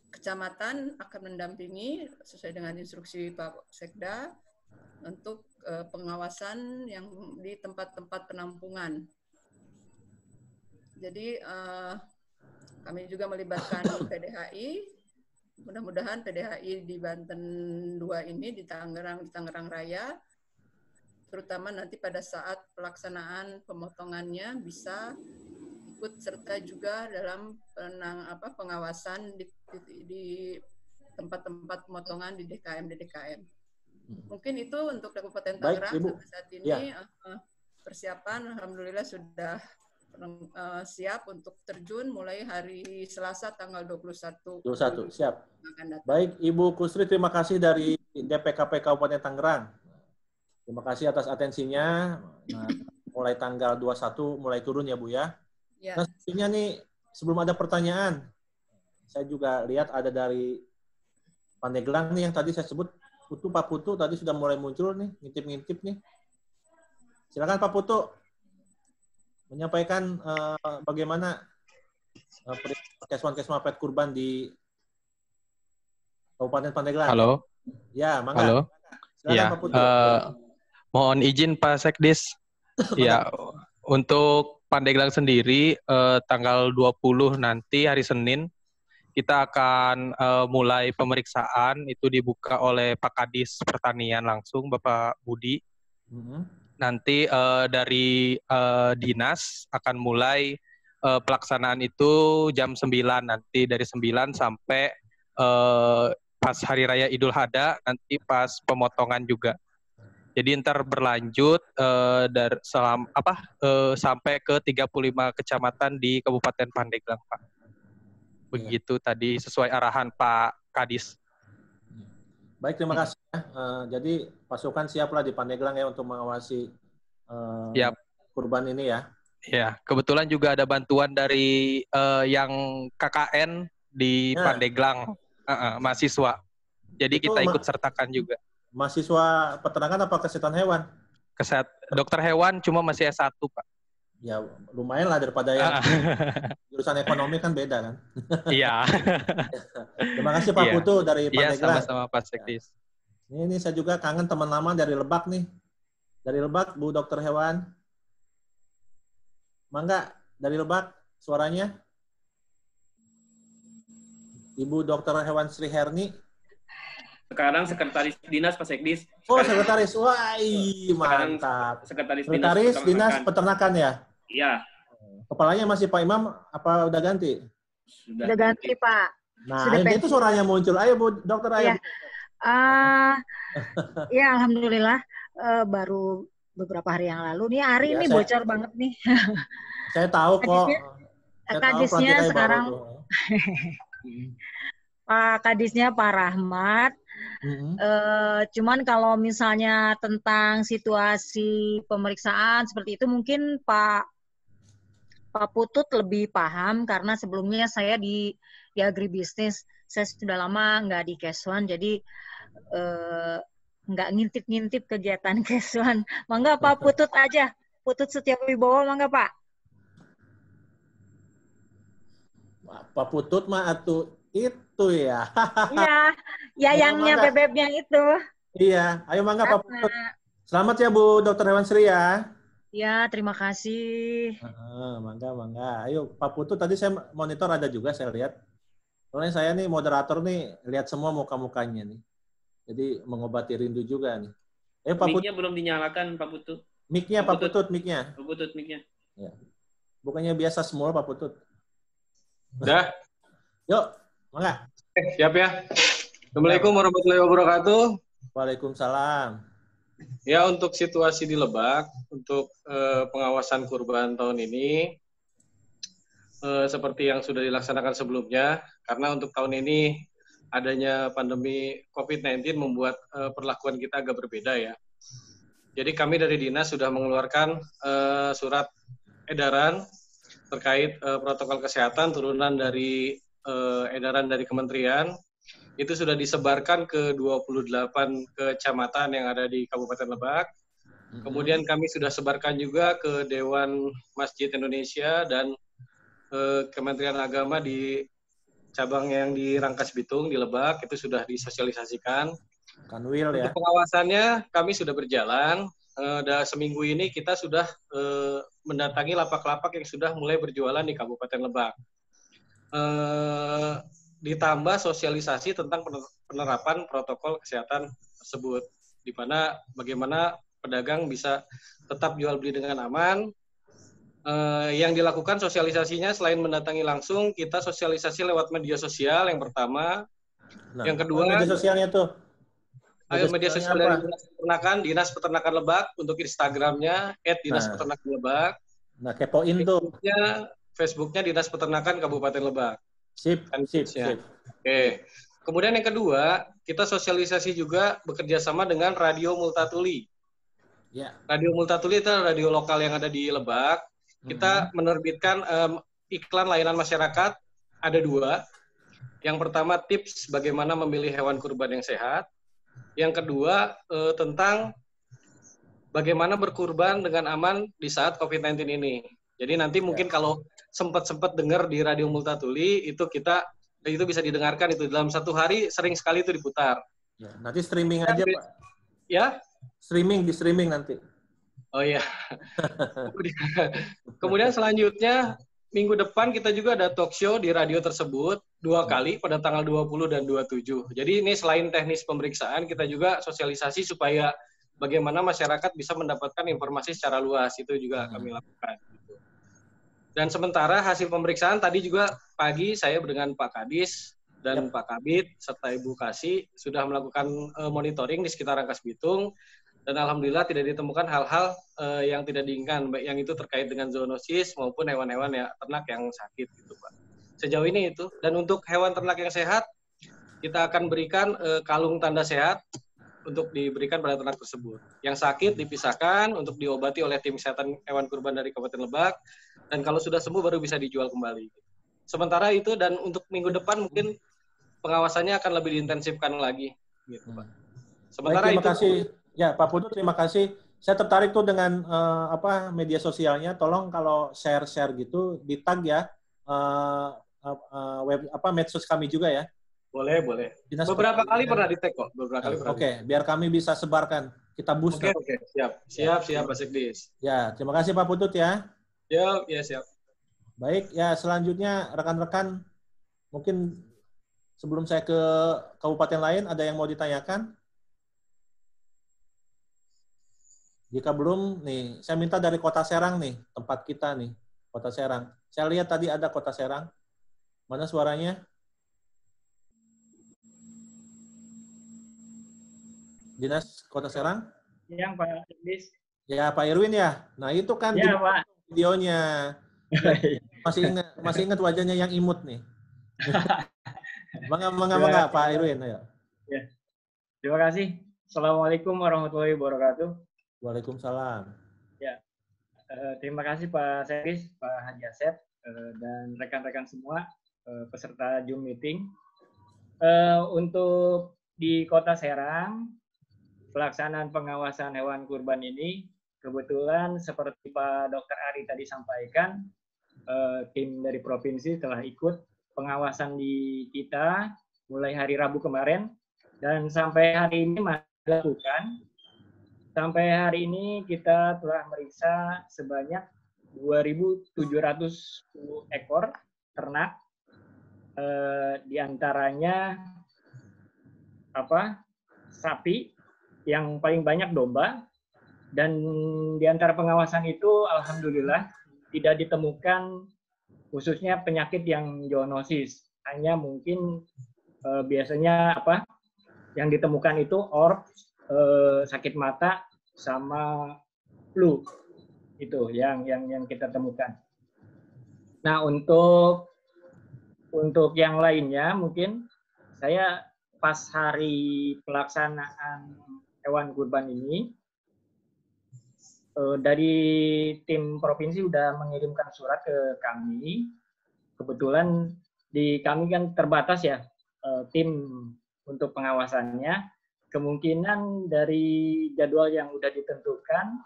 kecamatan akan mendampingi sesuai dengan instruksi Pak Sekda untuk pengawasan yang di tempat-tempat penampungan. Jadi kami juga melibatkan PDHI. Mudah-mudahan PDHI di Banten 2 ini di Tangerang Raya, terutama nanti pada saat pelaksanaan pemotongannya bisa ikut serta juga dalam pengawasan di tempat-tempat pemotongan di DKM. Mungkin itu untuk Kabupaten Tangerang sampai saat ini. Ya. Persiapan alhamdulillah sudah siap untuk terjun mulai hari Selasa tanggal 21. Siap. Baik, Ibu Kusri, terima kasih dari DPKP Kabupaten Tangerang. Terima kasih atas atensinya. Nah, mulai tanggal 21 mulai turun ya Bu ya. Ya. Nah, sebenarnya nih sebelum ada pertanyaan, saya juga lihat ada dari Pandeglang nih yang tadi saya sebut Pak Putu tadi sudah mulai muncul nih, ngintip-ngintip nih. Silakan Pak Putu menyampaikan bagaimana Kesmafet Kurban di Kabupaten Pandeglang. Halo. Ya, mangga. Halo. Silakan Ya, Pak Putu. Mohon izin Pak Sekdis. Ya, untuk Pandeglang sendiri tanggal 20 nanti hari Senin kita akan mulai pemeriksaan, itu dibuka oleh Pak Kadis Pertanian langsung, Bapak Budi. Nanti dari dinas akan mulai pelaksanaan itu jam 9, nanti dari 9 sampai pas Hari Raya Idul Adha, nanti pas pemotongan juga. Jadi ntar berlanjut sampai ke 35 kecamatan di Kabupaten Pandeglang, Pak. Begitu tadi sesuai arahan Pak Kadis. Baik, terima kasih. Jadi pasukan siaplah di Pandeglang ya untuk mengawasi kurban ini ya. Ya, kebetulan juga ada bantuan dari yang KKN di Pandeglang, mahasiswa. Jadi Itu kita ikut sertakan juga. Mahasiswa peternakan apa kesehatan hewan? Dokter hewan cuma masih S1, Pak. Ya, lumayan lah daripada yang jurusan ekonomi kan beda kan. Iya. Terima kasih Pak Putu dari Pandeglang. Iya, sama-sama Pak Sekdis. Ini saya juga kangen teman lama dari Lebak nih. Dari Lebak, Bu Dokter Hewan. Mangga, dari Lebak, suaranya. Ibu Dokter Hewan Sri Herni. Sekarang Sekretaris Dinas Pak Sekdis. Oh, Sekretaris. Wah, mantap. Sekretaris Dinas Peternakan ya? Iya. Kepalanya masih Pak Imam, apa udah ganti? Sudah ganti, Pak. Nah, ini tuh suaranya muncul. Ayo, Bu Dokter, ayo. Ya, alhamdulillah baru beberapa hari yang lalu. Nih hari ini bocor banget nih. Saya tahu kok. Kadisnya sekarang Pak Kadisnya Pak Rahmat. Cuman kalau misalnya tentang situasi pemeriksaan seperti itu mungkin Pak Putut lebih paham karena sebelumnya saya di agribisnis. Saya sudah lama nggak di Keswan, jadi nggak ngintip-ngintip kegiatan Keswan. Mangga Pak Putut aja. Putut Setiawibowo, mangga Pak. Pak Putut mah atuh itu ya. Iya, yayangnya bebeknya itu. Iya, ayo mangga Pak Putut. Selamat ya Bu Dokter Hewan Sri ya. Ya, terima kasih. Mangga. Ayo Pak Putut, tadi saya monitor ada juga saya lihat. Soalnya saya nih moderator nih, lihat semua muka-mukanya nih. Jadi mengobati rindu juga nih. Pak Putut. Mic-nya belum dinyalakan Pak Putut. Mic-nya Pak Putut, mic-nya. Pak Putut mic-nya. Ya. Bukannya biasa semua Pak Putut. Udah. Yuk, mangga. Siap ya. Assalamualaikum warahmatullahi wabarakatuh. Waalaikumsalam. Ya, untuk situasi di Lebak, untuk pengawasan kurban tahun ini, seperti yang sudah dilaksanakan sebelumnya, karena untuk tahun ini adanya pandemi COVID-19 membuat perlakuan kita agak berbeda ya. Jadi kami dari Dinas sudah mengeluarkan surat edaran terkait protokol kesehatan turunan dari edaran dari kementerian. Itu sudah disebarkan ke 28 kecamatan yang ada di Kabupaten Lebak. Kemudian kami sudah sebarkan juga ke Dewan Masjid Indonesia dan Kementerian Agama di cabang yang di Rangkas Bitung di Lebak, itu sudah disosialisasikan. Kanwil ya. Untuk pengawasannya kami sudah berjalan. Dan seminggu ini kita sudah mendatangi lapak-lapak yang sudah mulai berjualan di Kabupaten Lebak. Ditambah sosialisasi tentang penerapan protokol kesehatan tersebut, di mana bagaimana pedagang bisa tetap jual beli dengan aman. Yang dilakukan sosialisasinya selain mendatangi langsung, kita sosialisasi lewat media sosial yang pertama. Yang kedua, media sosialnya tuh? Media sosial dari Dinas Peternakan Lebak untuk Instagramnya @dinaspeternakanlebak. Nah, kepoin tuh. Facebooknya Dinas Peternakan Kabupaten Lebak. Sip. Oke. Kemudian yang kedua, kita sosialisasi juga bekerja sama dengan Radio Multatuli. Ya. Radio Multatuli itu radio lokal yang ada di Lebak. Kita menerbitkan iklan layanan masyarakat, ada 2. Yang pertama, tips bagaimana memilih hewan kurban yang sehat. Yang kedua, tentang bagaimana berkurban dengan aman di saat COVID-19 ini. Jadi nanti mungkin kalau sempat dengar di Radio Multatuli, itu bisa didengarkan itu dalam satu hari, sering sekali itu diputar. Ya, nanti streaming aja Pak. Ya? Di streaming nanti. Oh iya. Kemudian selanjutnya, minggu depan kita juga ada talk show di radio tersebut 2 kali pada tanggal 20 dan 27. Jadi ini selain teknis pemeriksaan, kita juga sosialisasi supaya bagaimana masyarakat bisa mendapatkan informasi secara luas. Itu juga kami lakukan. Dan sementara hasil pemeriksaan tadi juga pagi saya dengan Pak Kadis dan Pak Kabid serta Ibu Kasih sudah melakukan monitoring di sekitar Rangkas Bitung. Dan alhamdulillah tidak ditemukan hal-hal yang tidak diinginkan, baik yang itu terkait dengan zoonosis maupun hewan-hewan ternak yang sakit gitu Pak. Sejauh ini itu. Dan untuk hewan ternak yang sehat, kita akan berikan kalung tanda sehat untuk diberikan pada ternak tersebut. Yang sakit dipisahkan untuk diobati oleh tim kesehatan hewan kurban dari Kabupaten Lebak, dan kalau sudah sembuh baru bisa dijual kembali. Sementara itu, dan untuk minggu depan mungkin pengawasannya akan lebih diintensifkan lagi. Gitu, Pak. Sementara Baik, terima itu, kasih. Ya, Pak Putu, terima kasih. Saya tertarik tuh dengan media sosialnya. Tolong kalau share-share gitu di tag ya web medsos kami juga ya. Boleh. Dinas Beberapa kali Pertanian. pernah di-tag kok. Oke, biar kami bisa sebarkan. Kita boost. Oke. Siap, Pak Sekdis. Ya, terima kasih Pak Putut ya. Ya, siap. Baik, ya selanjutnya rekan-rekan mungkin sebelum saya ke kabupaten lain ada yang mau ditanyakan? Jika belum, nih saya minta dari Kota Serang nih, tempat kita nih, Kota Serang. Saya lihat tadi ada Kota Serang. Mana suaranya? Dinas Kota Serang? Yang Pak Sekdis. Ya, Pak Irwin ya. Nah, itu kan ya, Pak. Videonya. Masih ingat wajahnya yang imut nih. Mangga Pak Irwin. Ayo. Ya. Terima kasih. Assalamualaikum warahmatullahi wabarakatuh. Waalaikumsalam. Ya. Terima kasih Pak Sekdis, Pak Haji Asep, dan rekan-rekan semua peserta Zoom meeting. Untuk di Kota Serang, pelaksanaan pengawasan hewan kurban ini kebetulan seperti Pak Dr. Ari tadi sampaikan, tim dari provinsi telah ikut pengawasan di kita mulai hari Rabu kemarin dan sampai hari ini masih dilakukan. Sampai hari ini kita telah meriksa sebanyak 2.710 ekor ternak, diantaranya sapi, yang paling banyak domba. Dan di antara pengawasan itu, alhamdulillah, tidak ditemukan khususnya penyakit yang zoonosis. Hanya mungkin biasanya yang ditemukan itu sakit mata, sama flu. Itu yang kita temukan. Nah, untuk yang lainnya, mungkin saya pas hari pelaksanaan hewan kurban ini, dari tim provinsi sudah mengirimkan surat ke kami. Kebetulan di kami kan terbatas ya tim untuk pengawasannya. Kemungkinan dari jadwal yang sudah ditentukan,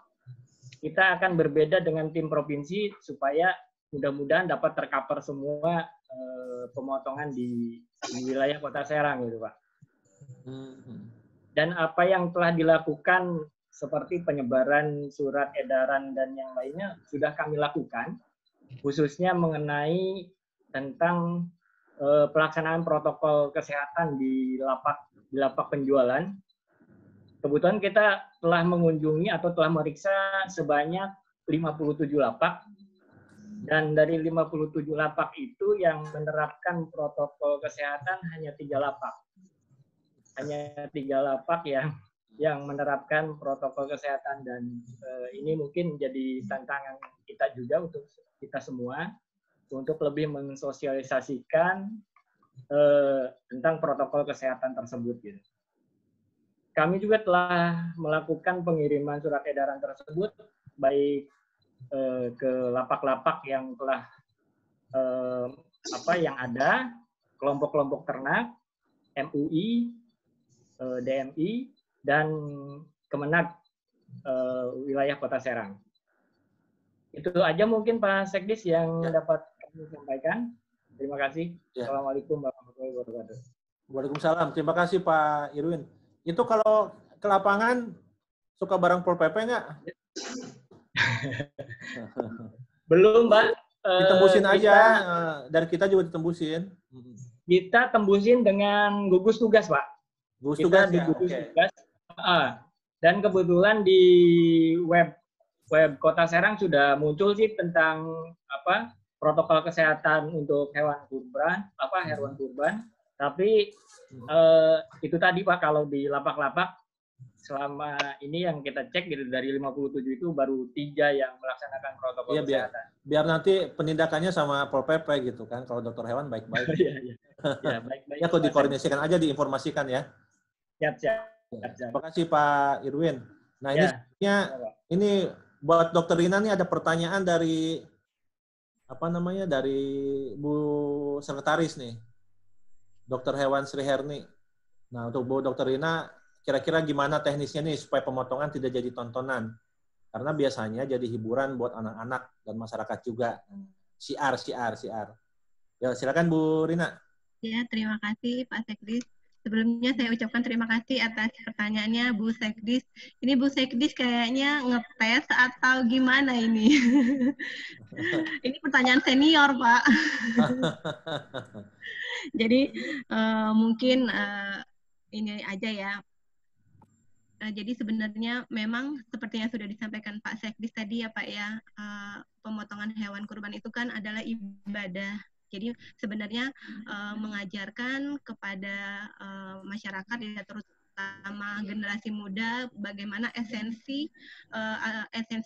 kita akan berbeda dengan tim provinsi supaya mudah-mudahan dapat tercover semua pemotongan di wilayah Kota Serang gitu, Pak. Dan apa yang telah dilakukan seperti penyebaran surat edaran dan yang lainnya sudah kami lakukan, khususnya mengenai tentang pelaksanaan protokol kesehatan di lapak penjualan. Kebetulan kita telah mengunjungi atau telah meriksa sebanyak 57 lapak, dan dari 57 lapak itu yang menerapkan protokol kesehatan hanya 3 lapak. Hanya 3 lapak yang menerapkan protokol kesehatan, dan ini mungkin menjadi tantangan kita juga untuk kita semua untuk lebih mensosialisasikan tentang protokol kesehatan tersebut. Gitu. Kami juga telah melakukan pengiriman surat edaran tersebut baik ke lapak-lapak yang telah yang ada, kelompok-kelompok ternak, MUI, DMI, dan Kemenag wilayah Kota Serang. Itu aja mungkin Pak Sekdis yang dapat kami sampaikan. Terima kasih. Assalamualaikum warahmatullahi wabarakatuh. Waalaikumsalam. Terima kasih Pak Irwin. Itu kalau ke lapangan suka barang Pol PP nggak? Belum, Pak. Ditembusin aja. Dari kita juga ditembusin. Kita tembusin dengan gugus tugas, Pak. Gugus tugas ya? Gugus tugas. Dan kebetulan di web Kota Serang sudah muncul sih tentang protokol kesehatan untuk hewan kurban. Tapi itu tadi Pak, kalau di lapak-lapak selama ini yang kita cek gitu, dari 57 itu baru 3 yang melaksanakan protokol kesehatan. Biar nanti penindakannya sama Pol PP gitu kan, kalau dokter hewan baik-baik. Iya. Ya, baik-baik. Ya, kalau dikoordinasikan aja, diinformasikan ya. Siap. Terima kasih Pak Irwin. Nah ini Ya. sebenarnya ini buat Dokter Rina nih ada pertanyaan dari dari Bu Sekretaris nih, Dokter Hewan Sri Herni. Nah untuk Bu Dokter Rina, kira-kira gimana teknisnya nih supaya pemotongan tidak jadi tontonan? Karena biasanya jadi hiburan buat anak-anak dan masyarakat juga. Siar. Ya silakan Bu Rina. Ya, terima kasih Pak Sekdis. Sebelumnya saya ucapkan terima kasih atas pertanyaannya Bu Sekdis. Ini Bu Sekdis kayaknya ngetes atau gimana ini? Ini pertanyaan senior, Pak. Jadi mungkin ini aja ya. Jadi sebenarnya memang seperti yang sudah disampaikan Pak Sekdis tadi ya Pak ya, pemotongan hewan kurban itu kan adalah ibadah. Jadi sebenarnya mengajarkan kepada masyarakat ya terutama generasi muda bagaimana esensi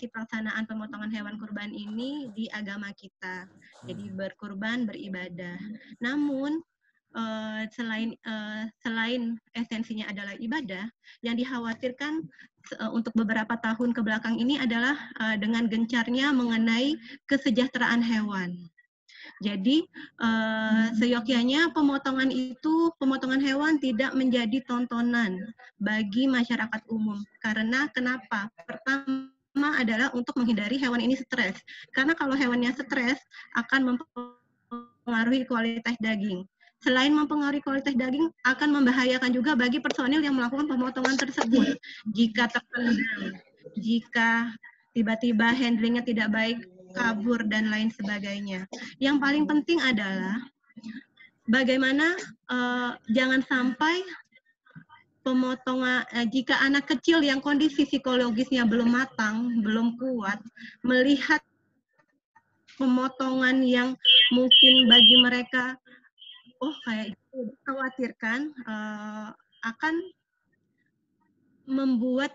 pelaksanaan pemotongan hewan kurban ini di agama kita. Jadi berkurban, beribadah. Namun selain esensinya adalah ibadah, yang dikhawatirkan untuk beberapa tahun ke belakang ini adalah dengan gencarnya mengenai kesejahteraan hewan. Jadi seyogyanya pemotongan hewan tidak menjadi tontonan bagi masyarakat umum. Karena kenapa? Pertama adalah untuk menghindari hewan ini stres. Karena kalau hewannya stres akan mempengaruhi kualitas daging. Selain mempengaruhi kualitas daging, akan membahayakan juga bagi personil yang melakukan pemotongan tersebut. Jika tertendang, jika tiba-tiba handlingnya tidak baik, kabur, dan lain sebagainya. Yang paling penting adalah bagaimana jangan sampai pemotongan, jika anak kecil yang kondisi psikologisnya belum matang, belum kuat, melihat pemotongan yang mungkin bagi mereka kayak itu dikhawatirkan akan membuat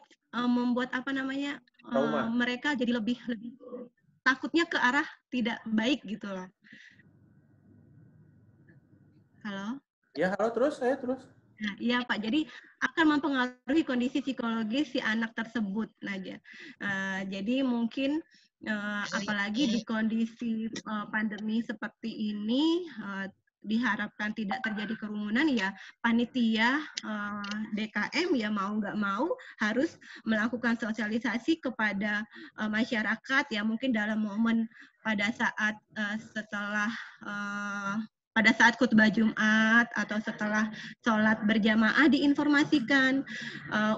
mereka jadi lebih takutnya ke arah tidak baik gitu loh. Halo? Ya, halo terus. Nah, iya Pak, jadi akan mempengaruhi kondisi psikologis si anak tersebut. Jadi mungkin apalagi di kondisi pandemi seperti ini, diharapkan tidak terjadi kerumunan, ya panitia DKM ya mau nggak mau harus melakukan sosialisasi kepada masyarakat ya mungkin dalam momen pada saat pada saat khutbah Jumat atau setelah sholat berjamaah diinformasikan.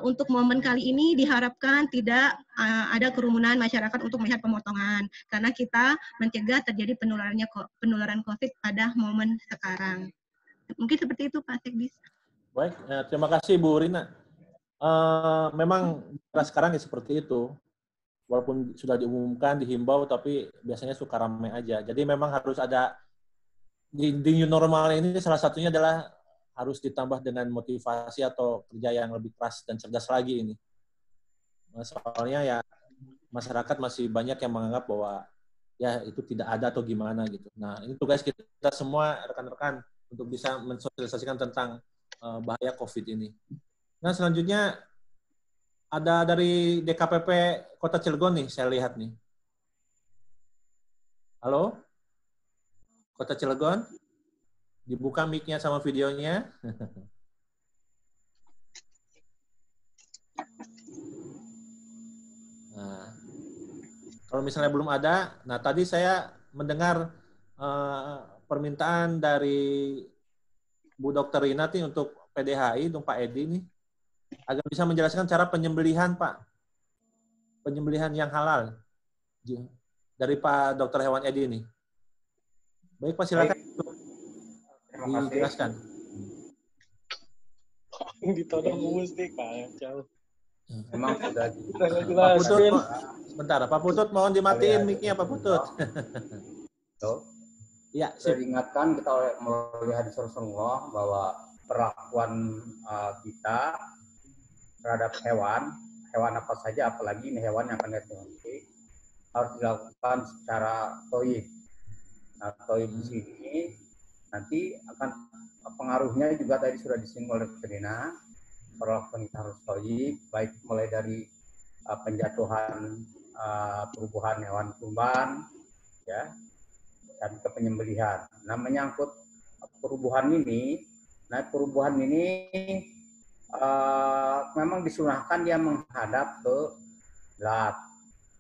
Untuk momen kali ini diharapkan tidak ada kerumunan masyarakat untuk melihat pemotongan karena kita mencegah terjadi penularan COVID pada momen sekarang. Mungkin seperti itu Pak Sekdis. Baik, terima kasih Bu Rina. Memang sekarang ya seperti itu. Walaupun sudah diumumkan, dihimbau, tapi biasanya suka ramai aja. Jadi memang harus ada di new normal ini salah satunya adalah harus ditambah dengan motivasi atau kerja yang lebih keras dan cerdas lagi ini. Soalnya ya masyarakat masih banyak yang menganggap bahwa ya itu tidak ada atau gimana gitu. Nah ini tugas kita semua rekan-rekan untuk bisa mensosialisasikan tentang bahaya COVID ini. Nah selanjutnya ada dari DKPP Kota Cilegon nih saya lihat nih. Halo? Kota Cilegon, dibuka mic-nya sama videonya. Nah, kalau misalnya belum ada, nah tadi saya mendengar permintaan dari Bu Dr. Rina untuk PDHI, untuk Pak Edi nih, agar bisa menjelaskan cara penyembelihan Pak, penyembelihan yang halal dari Pak Dr. Hewan Edi nih. Baik Pak, silakan dijelaskan. Ditodong mesti kacau. Memang sudah Pak Putut, sebentar, Pak Putut mohon dimatiin mic-nya Pak Putut. Ya, sudah diingatkan kita melalui hadis Rasulullah bahwa perlakuan kita terhadap hewan apa saja, apalagi ini hewan yang akan disembelih, harus dilakukan secara toib. Atau di sini nanti akan pengaruhnya juga tadi sudah disinggung oleh Dr. Rina, perlakuan kita harus stoik, baik mulai dari penjatuhan perubahan hewan kurban, ya, dan ke penyembelihan. Nah, menyangkut perubahan ini, memang disunahkan dia menghadap ke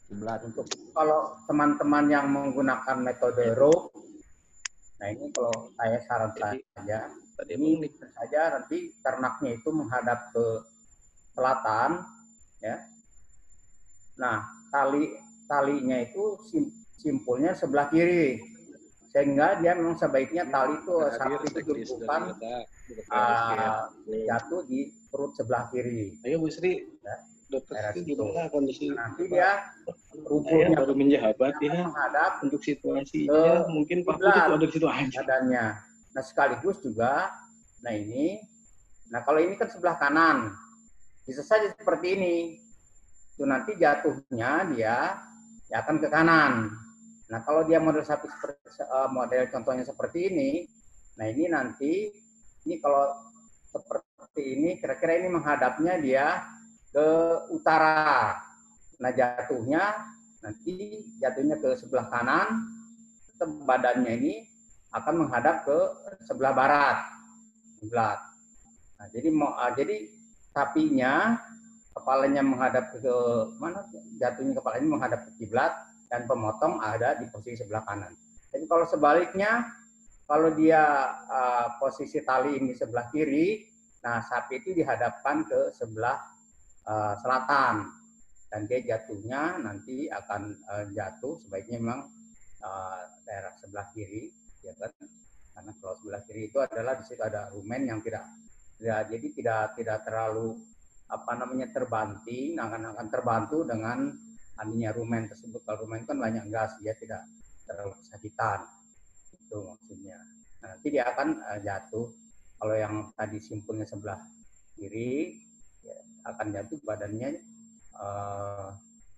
kiblat. Untuk kalau teman-teman yang menggunakan metode rope, nah ini kalau saya saran saja, ini saja nanti ternaknya itu menghadap ke selatan, ya. Nah, talinya itu simpulnya sebelah kiri, sehingga dia memang sebaiknya tali itu sapi itu dibutuhkan jatuh di perut sebelah kiri. Ayo Bu Sri, ya. Dokter gimana kondisi? Nanti dia rubuhnya baru menjabat ya menghadap untuk situasinya mungkin Pak Putih ada di situ aja. Badannya. Nah sekaligus juga, kalau ini kan sebelah kanan, bisa saja seperti ini. Itu nanti jatuhnya dia akan ke kanan. Nah kalau dia model sapi model contohnya seperti ini, nah ini nanti kalau seperti ini kira-kira ini menghadapnya dia ke utara. Nah jatuhnya ke sebelah kanan, badannya ini akan menghadap ke sebelah barat. Nah, jadi sapinya kepalanya menghadap ke mana? Jatuhnya kepalanya menghadap ke kiblat dan pemotong ada di posisi sebelah kanan. Jadi kalau sebaliknya, kalau dia posisi tali ini sebelah kiri, nah sapi itu dihadapkan ke sebelah selatan dan dia jatuhnya nanti akan jatuh sebaiknya memang daerah sebelah kiri, ya kan? Karena kalau sebelah kiri itu adalah di situ ada rumen yang tidak terlalu terbanting, akan terbantu dengan aninya rumen tersebut. Kalau rumen kan banyak gas, dia tidak terlalu kesakitan, itu maksudnya. Nah, nanti dia akan jatuh. Kalau yang tadi simpulnya sebelah kiri, ya, akan jatuh badannya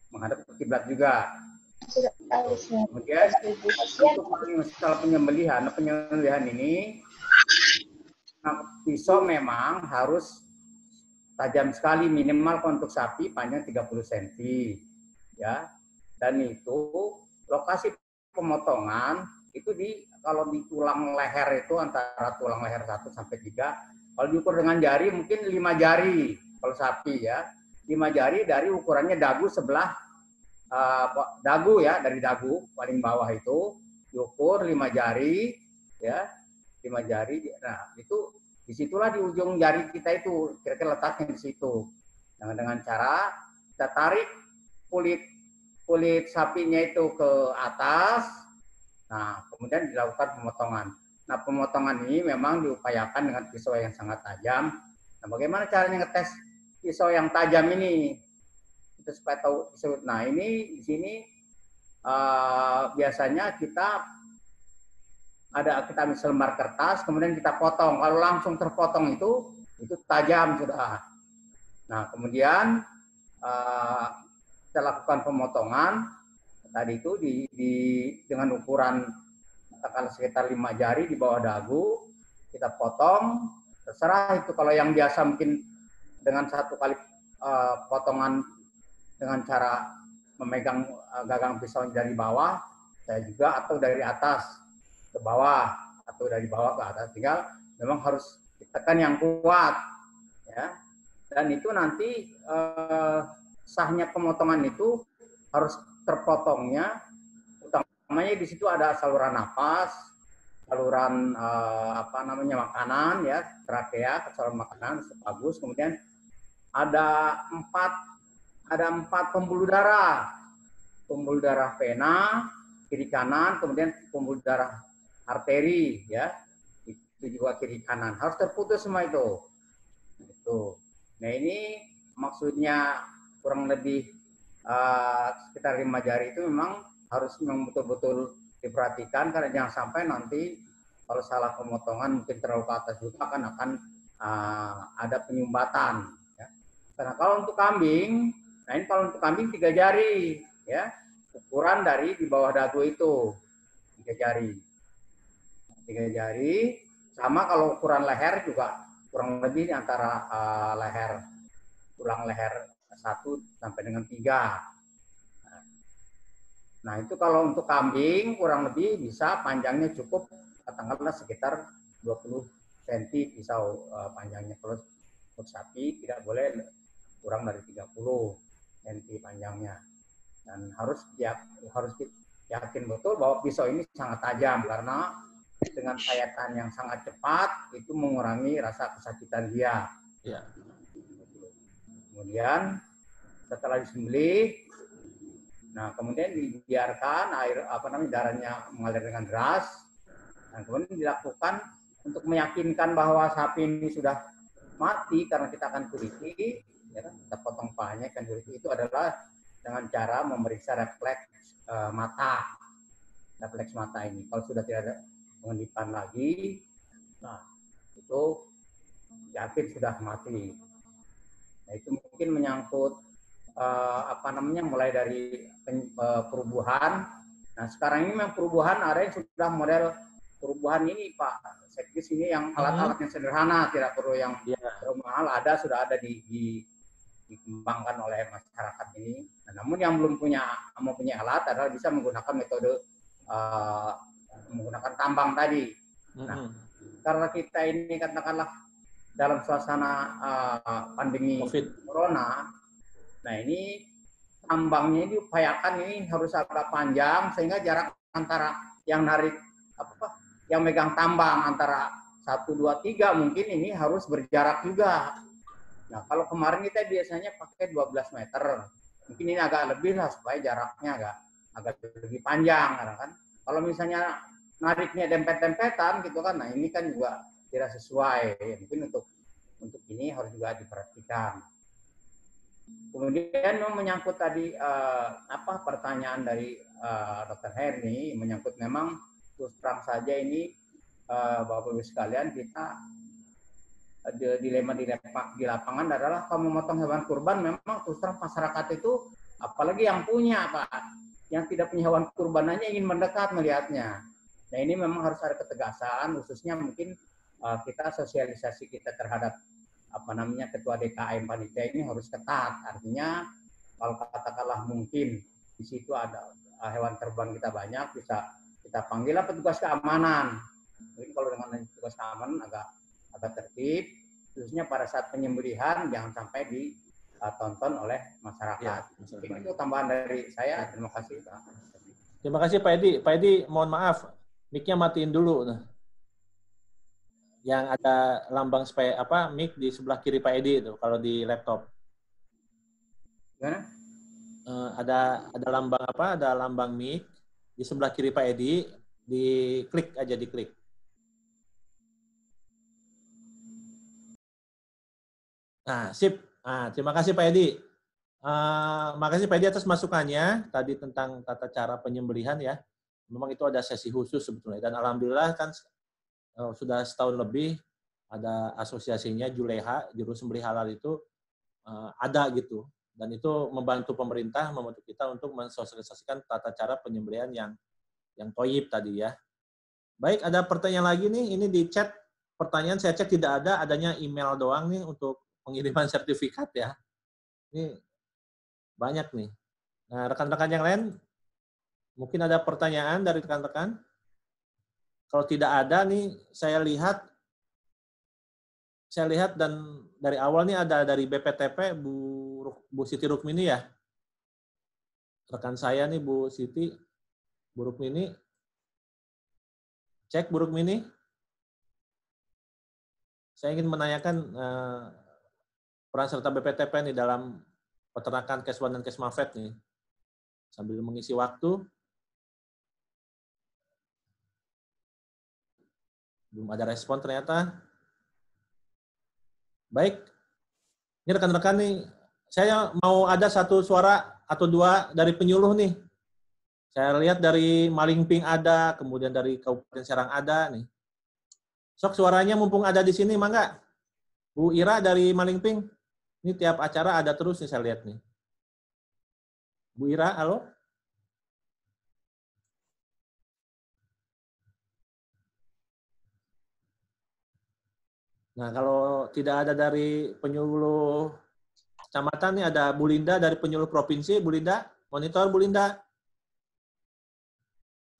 menghadap ke kiblat juga. Kemudian untuk masalah penyembelihan ini, pisau memang harus tajam sekali, minimal untuk sapi panjang 30 cm, ya. Dan itu lokasi pemotongan itu kalau di tulang leher itu antara tulang leher 1 sampai 3, kalau diukur dengan jari mungkin 5 jari kalau sapi, ya. 5 jari dari ukurannya dagu sebelah dagu, ya, dari dagu paling bawah itu diukur 5 jari, ya, 5 jari. Nah itu disitulah di ujung jari kita itu kira-kira letaknya di situ. Dengan cara kita tarik kulit sapinya itu ke atas. Nah kemudian dilakukan pemotongan. Nah pemotongan ini memang diupayakan dengan pisau yang sangat tajam. Nah bagaimana caranya ngetes pisau yang tajam ini? Itu supaya tahu pisau. Nah ini di sini biasanya kita ambil selembar kertas, kemudian kita potong. Kalau langsung terpotong itu tajam sudah. Nah kemudian kita lakukan pemotongan tadi itu dengan ukuran katakan sekitar 5 jari di bawah dagu, kita potong. Terserah itu kalau yang biasa mungkin dengan satu kali potongan dengan cara memegang gagang pisau dari bawah, saya juga, atau dari atas ke bawah atau dari bawah ke atas. Tinggal memang harus ditekan yang kuat, ya. Dan itu nanti sahnya pemotongan itu harus terpotongnya, utamanya di situ ada saluran napas, saluran makanan, ya, trakea, saluran makanan bagus. Kemudian ada 4 pembuluh darah vena kiri kanan, kemudian pembuluh darah arteri, ya, itu juga kiri kanan harus terputus semua itu. Nah ini maksudnya kurang lebih sekitar 5 jari itu memang harus betul-betul diperhatikan, karena jangan sampai nanti kalau salah pemotongan mungkin terlalu ke atas juga akan ada penyumbatan, ya. Karena kalau untuk kambing, nah ini kalau untuk kambing 3 jari, ya, ukuran dari di bawah dagu itu 3 jari. 3 jari, sama kalau ukuran leher juga kurang lebih antara tulang leher 1 sampai dengan 3. Nah, itu kalau untuk kambing kurang lebih bisa panjangnya cukup katakanlah sekitar 20 cm pisau panjangnya. Kalau untuk sapi tidak boleh kurang dari 30 cm panjangnya. Dan harus yakin betul bahwa pisau ini sangat tajam karena dengan sayatan yang sangat cepat itu mengurangi rasa kesakitan dia. Ya. Kemudian setelah disembelih, nah kemudian dibiarkan darahnya mengalir dengan deras, dan kemudian dilakukan untuk meyakinkan bahwa sapi ini sudah mati karena kita akan kuliti, ya, kita potong pahanya kan kuliti itu adalah dengan cara memeriksa refleks mata ini. Kalau sudah tidak ada pengendipan lagi, nah itu yakin sudah mati. Nah itu mungkin menyangkut mulai dari perubuhan. Nah sekarang ini memang perubuhan ada yang sudah model perubuhan ini Pak Sekdis, ini yang alat-alat yang sederhana, tidak perlu yang terlalu mahal, sudah ada dikembangkan oleh masyarakat ini. Nah, namun yang belum mempunyai alat adalah bisa menggunakan metode menggunakan tambang tadi. Nah karena kita ini katakanlah dalam suasana pandemi COVID Corona, nah ini tambangnya diupayakan ini harus agak panjang sehingga jarak antara yang megang tambang antara 1, 2, 3 mungkin ini harus berjarak juga. Nah kalau kemarin kita biasanya pakai 12 meter, mungkin ini agak lebih lah supaya jaraknya agak lebih panjang kan. Kalau misalnya nariknya dempet-dempetan gitu kan, nah ini kan juga tidak sesuai. Mungkin untuk ini harus juga diperhatikan. Kemudian menyangkut tadi pertanyaan dari Dr. Herni, menyangkut memang terus terang saja ini Bapak-Ibu sekalian, kita dilema di lapangan adalah kalau memotong hewan kurban memang terus terang masyarakat itu, apalagi yang punya Pak, yang tidak punya hewan kurban hanya ingin mendekat melihatnya. Nah ini memang harus ada ketegasan, khususnya mungkin kita sosialisasi kita terhadap ketua DKM panitia ini harus ketat. Artinya kalau katakanlah mungkin di situ ada hewan terbang kita banyak, bisa kita panggil petugas keamanan. Mungkin kalau dengan petugas keamanan agak tertib, khususnya pada saat penyembelihan jangan sampai ditonton oleh masyarakat. Ya, itu tambahan dari saya. Terima kasih Pak. Terima kasih Pak Edi. Pak Edi, mohon maaf, mic-nya matiin dulu. Yang ada lambang mic di sebelah kiri Pak Edi itu kalau di laptop. Gimana? Ada lambang Ada lambang mic di sebelah kiri Pak Edi, diklik aja diklik. Nah, sip. Nah, terima kasih Pak Edi. Makasih Pak Edi atas masukannya tadi tentang tata cara penyembelihan ya. Memang itu ada sesi khusus sebetulnya, dan alhamdulillah kan sudah setahun lebih ada asosiasinya Juleha, Juru Sembelih Halal itu ada gitu, dan itu membantu pemerintah, membantu kita untuk mensosialisasikan tata cara penyembelihan yang toyib tadi ya. Baik, ada pertanyaan lagi nih, ini di chat pertanyaan saya cek tidak ada, adanya email doang nih untuk pengiriman sertifikat ya. Ini banyak nih. Nah, rekan-rekan yang lain mungkin ada pertanyaan dari rekan-rekan. Kalau tidak ada nih, saya lihat dan dari awal nih ada dari BPTP Bu Siti Rukmini ya. Rekan saya nih Bu Siti, Bu Rukmini. Cek Bu Rukmini. Saya ingin menanyakan peran serta BPTP nih dalam peternakan Keswan dan Kesmafet nih. Sambil mengisi waktu. Belum ada respon ternyata. Baik. Ini rekan-rekan nih, saya mau ada satu suara atau dua dari penyuluh nih. Saya lihat dari Malingping ada, kemudian dari Kabupaten Serang ada nih. Sok suaranya mumpung ada di sini, mangga. Bu Ira dari Malingping. Ini tiap acara ada terus nih saya lihat nih. Bu Ira, halo? Nah, kalau tidak ada dari penyuluh kecamatan nih, ada Bu Linda dari penyuluh provinsi. Bu Linda, monitor Bu Linda.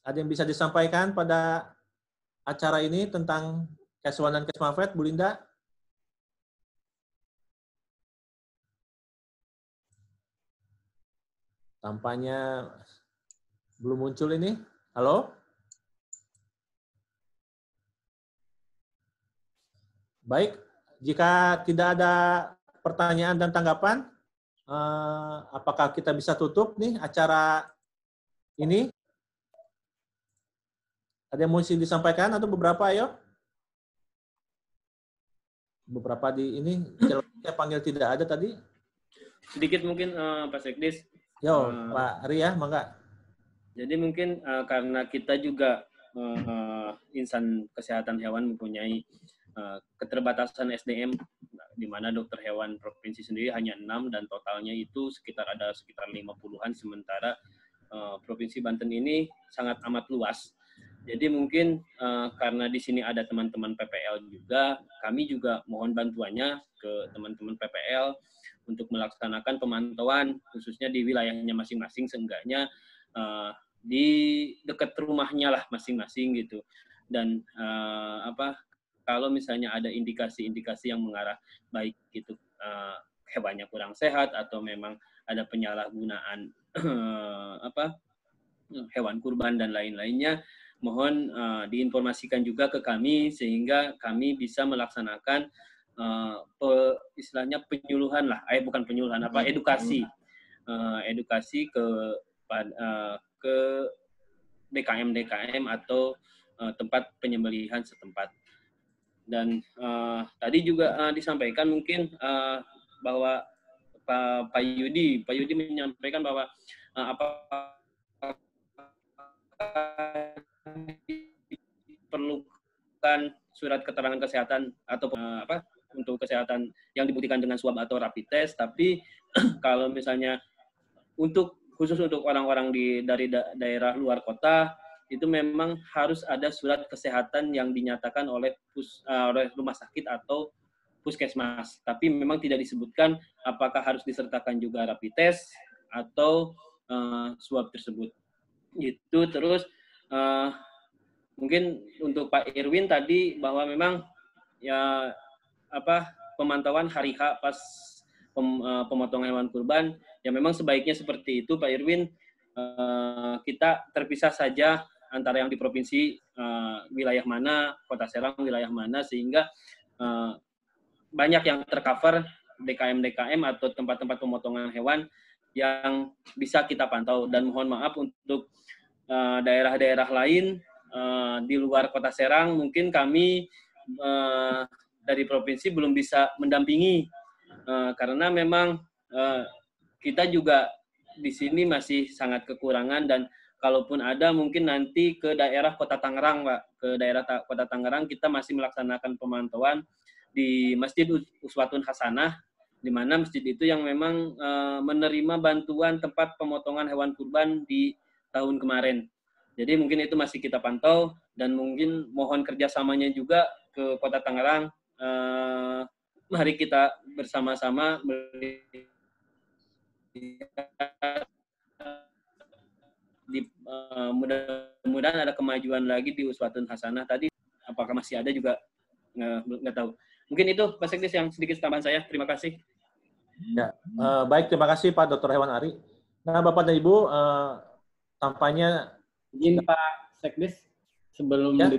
Ada yang bisa disampaikan pada acara ini tentang Kes1 dan Kesmafet, Bu Linda? Tampaknya belum muncul ini. Halo? Baik, jika tidak ada pertanyaan dan tanggapan, apakah kita bisa tutup nih acara ini? Ada yang mesti disampaikan atau beberapa, ayo? Beberapa di ini, saya panggil tidak ada tadi. Sedikit mungkin Pak Sekdis. Yo, Pak Ari ya, mangga. Jadi mungkin karena kita juga insan kesehatan hewan mempunyai keterbatasan SDM, di mana dokter hewan provinsi sendiri hanya 6 dan totalnya itu sekitar 50-an, sementara Provinsi Banten ini sangat amat luas. Jadi mungkin karena di sini ada teman-teman PPL juga, kami juga mohon bantuannya ke teman-teman PPL untuk melaksanakan pemantauan khususnya di wilayahnya masing-masing, seenggaknya di dekat rumahnya lah masing-masing gitu. Dan kalau misalnya ada indikasi-indikasi yang mengarah baik itu hewannya kurang sehat atau memang ada penyalahgunaan hewan kurban dan lain-lainnya, mohon diinformasikan juga ke kami sehingga kami bisa melaksanakan istilahnya penyuluhan lah, bukan penyuluhan, edukasi ke DKM atau tempat penyembelihan setempat. Dan tadi juga disampaikan mungkin bahwa Pak Yudi menyampaikan bahwa diperlukan surat keterangan kesehatan atau untuk kesehatan yang dibuktikan dengan swab atau rapid test, tapi kalau misalnya khusus untuk orang-orang dari daerah luar kota itu memang harus ada surat kesehatan yang dinyatakan oleh rumah sakit atau puskesmas, tapi memang tidak disebutkan apakah harus disertakan juga rapid test atau swab tersebut. Gitu. Terus mungkin untuk Pak Irwin tadi bahwa memang ya pemantauan hari H pas pemotongan hewan kurban ya memang sebaiknya seperti itu Pak Irwin, kita terpisah saja antara yang di provinsi wilayah mana, Kota Serang wilayah mana, sehingga banyak yang tercover DKM atau tempat-tempat pemotongan hewan yang bisa kita pantau. Dan mohon maaf untuk daerah-daerah lain di luar Kota Serang, mungkin kami dari provinsi belum bisa mendampingi karena memang kita juga di sini masih sangat kekurangan, dan kalaupun ada mungkin nanti ke daerah Kota Tangerang, Pak, ke daerah Kota Tangerang kita masih melaksanakan pemantauan di Masjid Uswatun Hasanah, di mana masjid itu yang memang menerima bantuan tempat pemotongan hewan kurban di tahun kemarin. Jadi mungkin itu masih kita pantau, dan mungkin mohon kerjasamanya juga ke Kota Tangerang. Mari kita bersama-sama mudah-mudahan ada kemajuan lagi di Uswatun Hasanah. Tadi apakah masih ada juga nggak tahu. Mungkin itu Pak Sekdis yang sedikit tambahan saya. Terima kasih. Ya, baik, terima kasih Pak Dr. Hewan Ari. Nah, Bapak dan Ibu, tampaknya izin Pak Sekdis sebelum ya?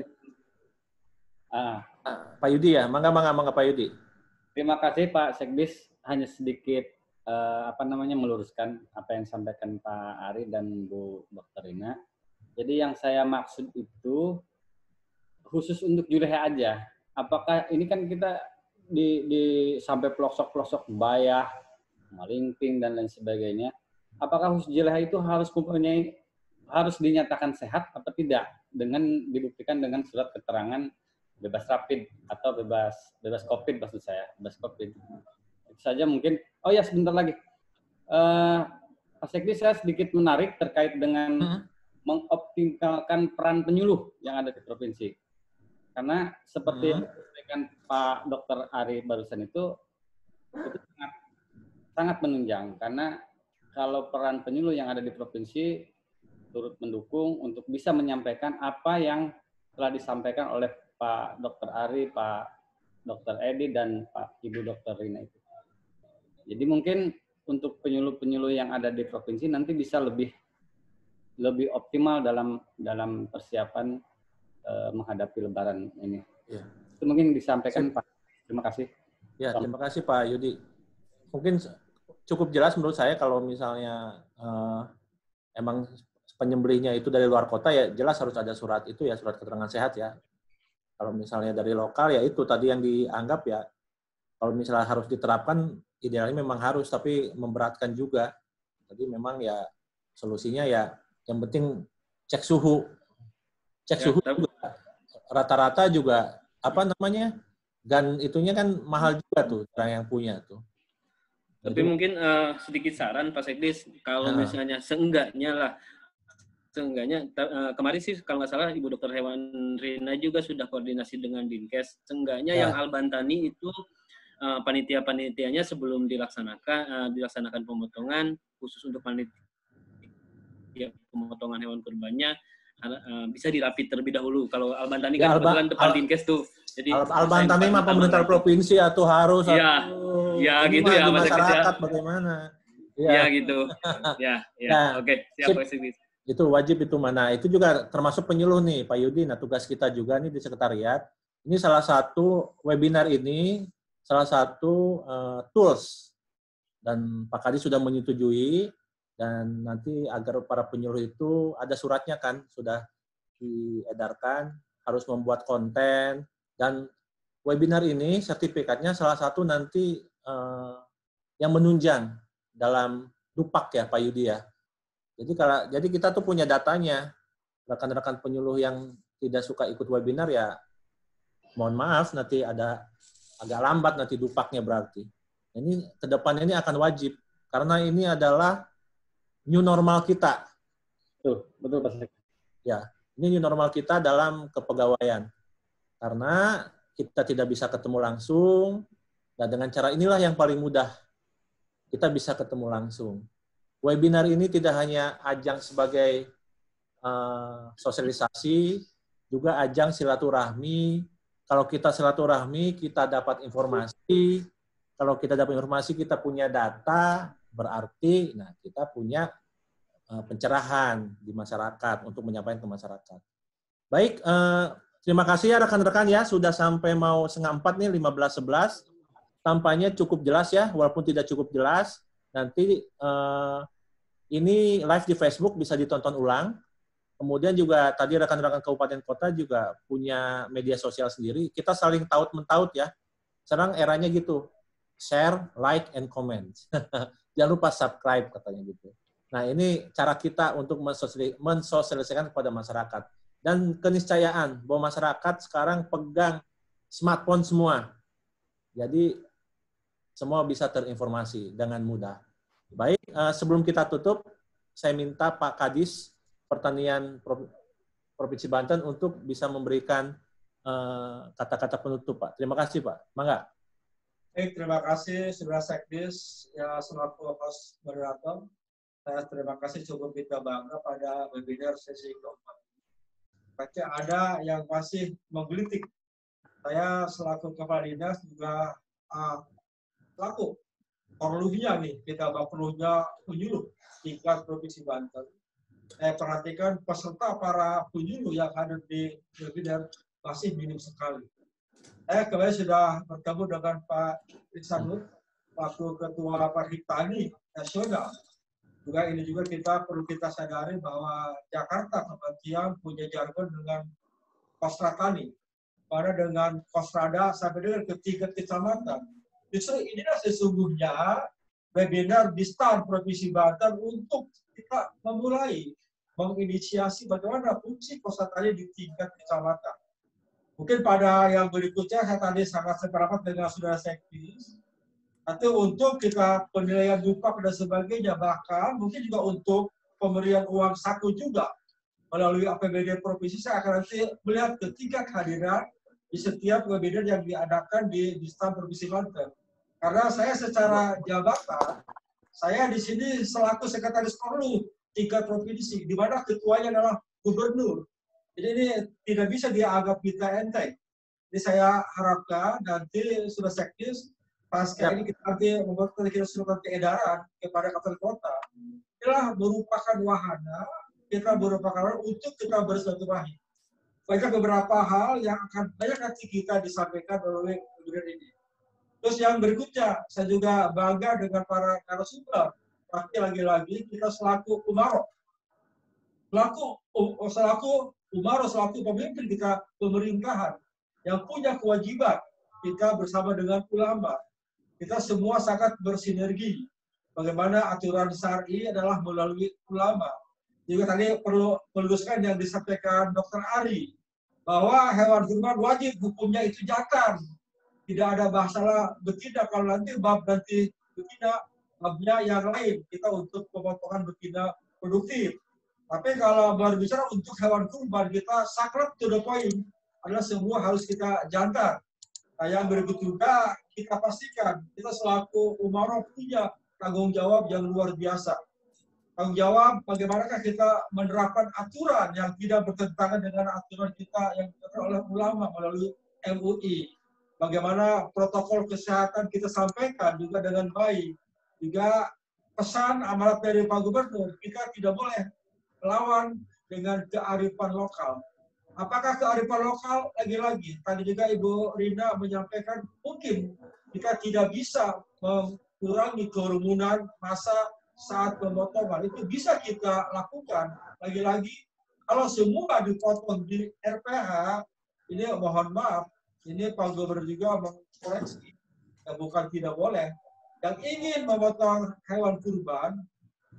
Pak Yudi ya, mangga Pak Yudi. Terima kasih Pak Sekdis, hanya sedikit meluruskan apa yang disampaikan Pak Ari dan Bu Dr. Rina. Jadi yang saya maksud itu khusus untuk Juleha aja. Apakah ini kan kita di sampai pelosok-pelosok Bayah, Malingping dan lain sebagainya. Apakah khusus Juleha itu harus dinyatakan sehat atau tidak dengan dibuktikan dengan surat keterangan bebas rapid atau bebas COVID maksud saya, bebas COVID. Itu saja mungkin. Oh ya, sebentar lagi. Pak Sekdis, saya sedikit menarik terkait dengan mengoptimalkan peran penyuluh yang ada di provinsi. Karena seperti yang disampaikan Pak Dr. Ari barusan itu sangat menunjang, karena kalau peran penyuluh yang ada di provinsi turut mendukung untuk bisa menyampaikan apa yang telah disampaikan oleh Pak Dr. Ari, Pak Dr. Edi, dan Pak Ibu Dr. Rina itu. Jadi mungkin untuk penyuluh-penyuluh yang ada di provinsi nanti bisa lebih optimal dalam persiapan menghadapi Lebaran ini. Ya. Itu mungkin disampaikan Pak. Terima kasih. Ya, terima kasih Pak Yudi. Mungkin cukup jelas menurut saya kalau misalnya emang penyembelihnya itu dari luar kota, ya jelas harus ada surat itu ya, surat keterangan sehat ya. Kalau misalnya dari lokal ya itu tadi yang dianggap ya, kalau misalnya harus diterapkan, idealnya memang harus, tapi memberatkan juga. Jadi memang ya solusinya ya yang penting cek suhu. Cek suhu juga. Rata-rata juga apa namanya? Gun itunya kan mahal juga tuh orang yang punya tuh. Tapi mungkin sedikit saran Pak Sekdis, kalau misalnya seenggaknya kemarin sih kalau nggak salah Ibu Dr. Hewan Rina juga sudah koordinasi dengan Dinkes. Seenggaknya yang Albantani itu panitia-panitianya sebelum dilaksanakan pemotongan, khusus untuk panitia pemotongan hewan kurbannya bisa dirapit terlebih dahulu. Kalau Albantani kan kebetulan depan Dinkes tuh. Jadi Albantani mah pemerintah provinsi atau harus ya gitu ya masyarakat bagaimana? Ya gitu. Ya. Oke, siap Pak Sekdis. Itu wajib itu mana. Itu juga termasuk penyuluh nih Pak Yudi. Nah, tugas kita juga nih di sekretariat. Ini salah satu webinar ini, salah satu tools. Dan Pak Kadis sudah menyetujui, dan nanti agar para penyuluh itu ada suratnya kan, sudah diedarkan, harus membuat konten, dan webinar ini sertifikatnya salah satu nanti yang menunjang dalam Dupak ya Pak Yudi ya. Jadi kita tuh punya datanya. Rekan-rekan penyuluh yang tidak suka ikut webinar ya mohon maaf, nanti ada agak lambat nanti Dupaknya berarti. Ini ke depan ini akan wajib karena ini adalah new normal kita. Betul Pak. Ya, ini new normal kita dalam kepegawaian. Karena kita tidak bisa ketemu langsung, dan dengan cara inilah yang paling mudah kita bisa ketemu langsung. Webinar ini tidak hanya ajang sebagai sosialisasi, juga ajang silaturahmi. Kalau kita silaturahmi, kita dapat informasi. Kalau kita dapat informasi, kita punya data, berarti kita punya pencerahan di masyarakat untuk menyampaikan ke masyarakat. Baik, terima kasih ya rekan-rekan ya, sudah sampai mau 3:30 nih, 15:11. Tampaknya cukup jelas ya, walaupun tidak cukup jelas. Nanti ini live di Facebook bisa ditonton ulang. Kemudian juga tadi rekan-rekan kabupaten kota juga punya media sosial sendiri. Kita saling taut-mentaut ya. Sekarang eranya gitu. Share, like, and comment. Jangan lupa subscribe katanya gitu. Nah ini cara kita untuk mensosialisasikan kepada masyarakat. Dan keniscayaan bahwa masyarakat sekarang pegang smartphone semua. Jadi semua bisa terinformasi dengan mudah. Baik, sebelum kita tutup, saya minta Pak Kadis Pertanian Provinsi Banten untuk bisa memberikan kata-kata penutup, Pak. Terima kasih, Pak. Mangga. Baik, terima kasih Saudara Sekdis ya selaku host moderator. Saya terima kasih cukup kita bangga pada webinar sesi keempat. Pasti ada yang masih menggelitik. Saya selaku Kepala Dinas juga selaku perlunya nih, kita perlunya penyuluh tingkat Provinsi Banten. Saya perhatikan peserta para penyuluh yang ada di webinar masih minim sekali. Saya kemarin sudah bertemu dengan Pak Iksanur, waktu Ketua Perhitani Nasional. Juga ini juga perlu kita sadari bahwa Jakarta kebetulan punya jargon dengan Kosratani. Karena dengan Kosrada sampai dengan ketiga kecamatan. Justru inilah sesungguhnya webinar di STAN Provinsi Banten untuk kita memulai menginisiasi bagaimana fungsi Kosratani di tingkat kecamatan. Mungkin pada yang berikutnya saya tadi sangat sependapat dengan Saudara Sekdis. Nanti untuk kita penilaian Dupak dan sebagainya, bahkan mungkin juga untuk pemberian uang saku juga melalui APBD provinsi, saya akan nanti melihat ketiga kehadiran di setiap webinar yang diadakan di Distan Provinsi Banten. Karena saya secara jabatan, saya di sini selaku sekretaris Korlu tingkat provinsi, di mana ketuanya adalah gubernur. Jadi ini tidak bisa dianggap kita enteng. Jadi saya harapkan nanti sudah sekdis, pasca ini kita nanti membuat surat edaran kepada Kabupaten Kota. Inilah merupakan wahana, kita merupakan untuk kita bersilaturahmi. Banyak beberapa hal yang akan banyak nanti kita disampaikan oleh webinar ini. Terus yang berikutnya, saya juga bangga dengan para narasumber. Tapi lagi-lagi kita selaku umaro, selaku pemimpin kita pemerintahan yang punya kewajiban kita bersama dengan ulama. Kita semua sangat bersinergi. Bagaimana aturan syar'i adalah melalui ulama. Juga tadi perlu meluruskan yang disampaikan Dr. Ari, bahwa hewan kurban wajib hukumnya itu jantan. Tidak ada masalah betina, kalau nanti bab nanti betina, babnya yang lain, kita untuk pemotongan betina produktif. Tapi kalau berbicara untuk hewan kurban, kita saklek to the point, adalah semua harus kita jantan. Nah, yang berikut juga kita pastikan, kita selaku umaroh punya tanggung jawab yang luar biasa. Tanggung jawab bagaimanakah kita menerapkan aturan yang tidak bertentangan dengan aturan kita yang ditetapkan oleh ulama melalui MUI. Bagaimana protokol kesehatan kita sampaikan juga dengan baik. Juga pesan amanat dari Pak Gubernur, kita tidak boleh melawan dengan kearifan lokal. Apakah kearifan lokal? Lagi-lagi, tadi juga Ibu Rina menyampaikan, mungkin kita tidak bisa mengurangi kerumunan massa saat pemotongan. Itu bisa kita lakukan. Lagi-lagi, kalau semua dipotong di RPH, ini mohon maaf, ini Pak Gubernur juga mengkoreksi, ya bukan tidak boleh. Yang ingin memotong hewan kurban,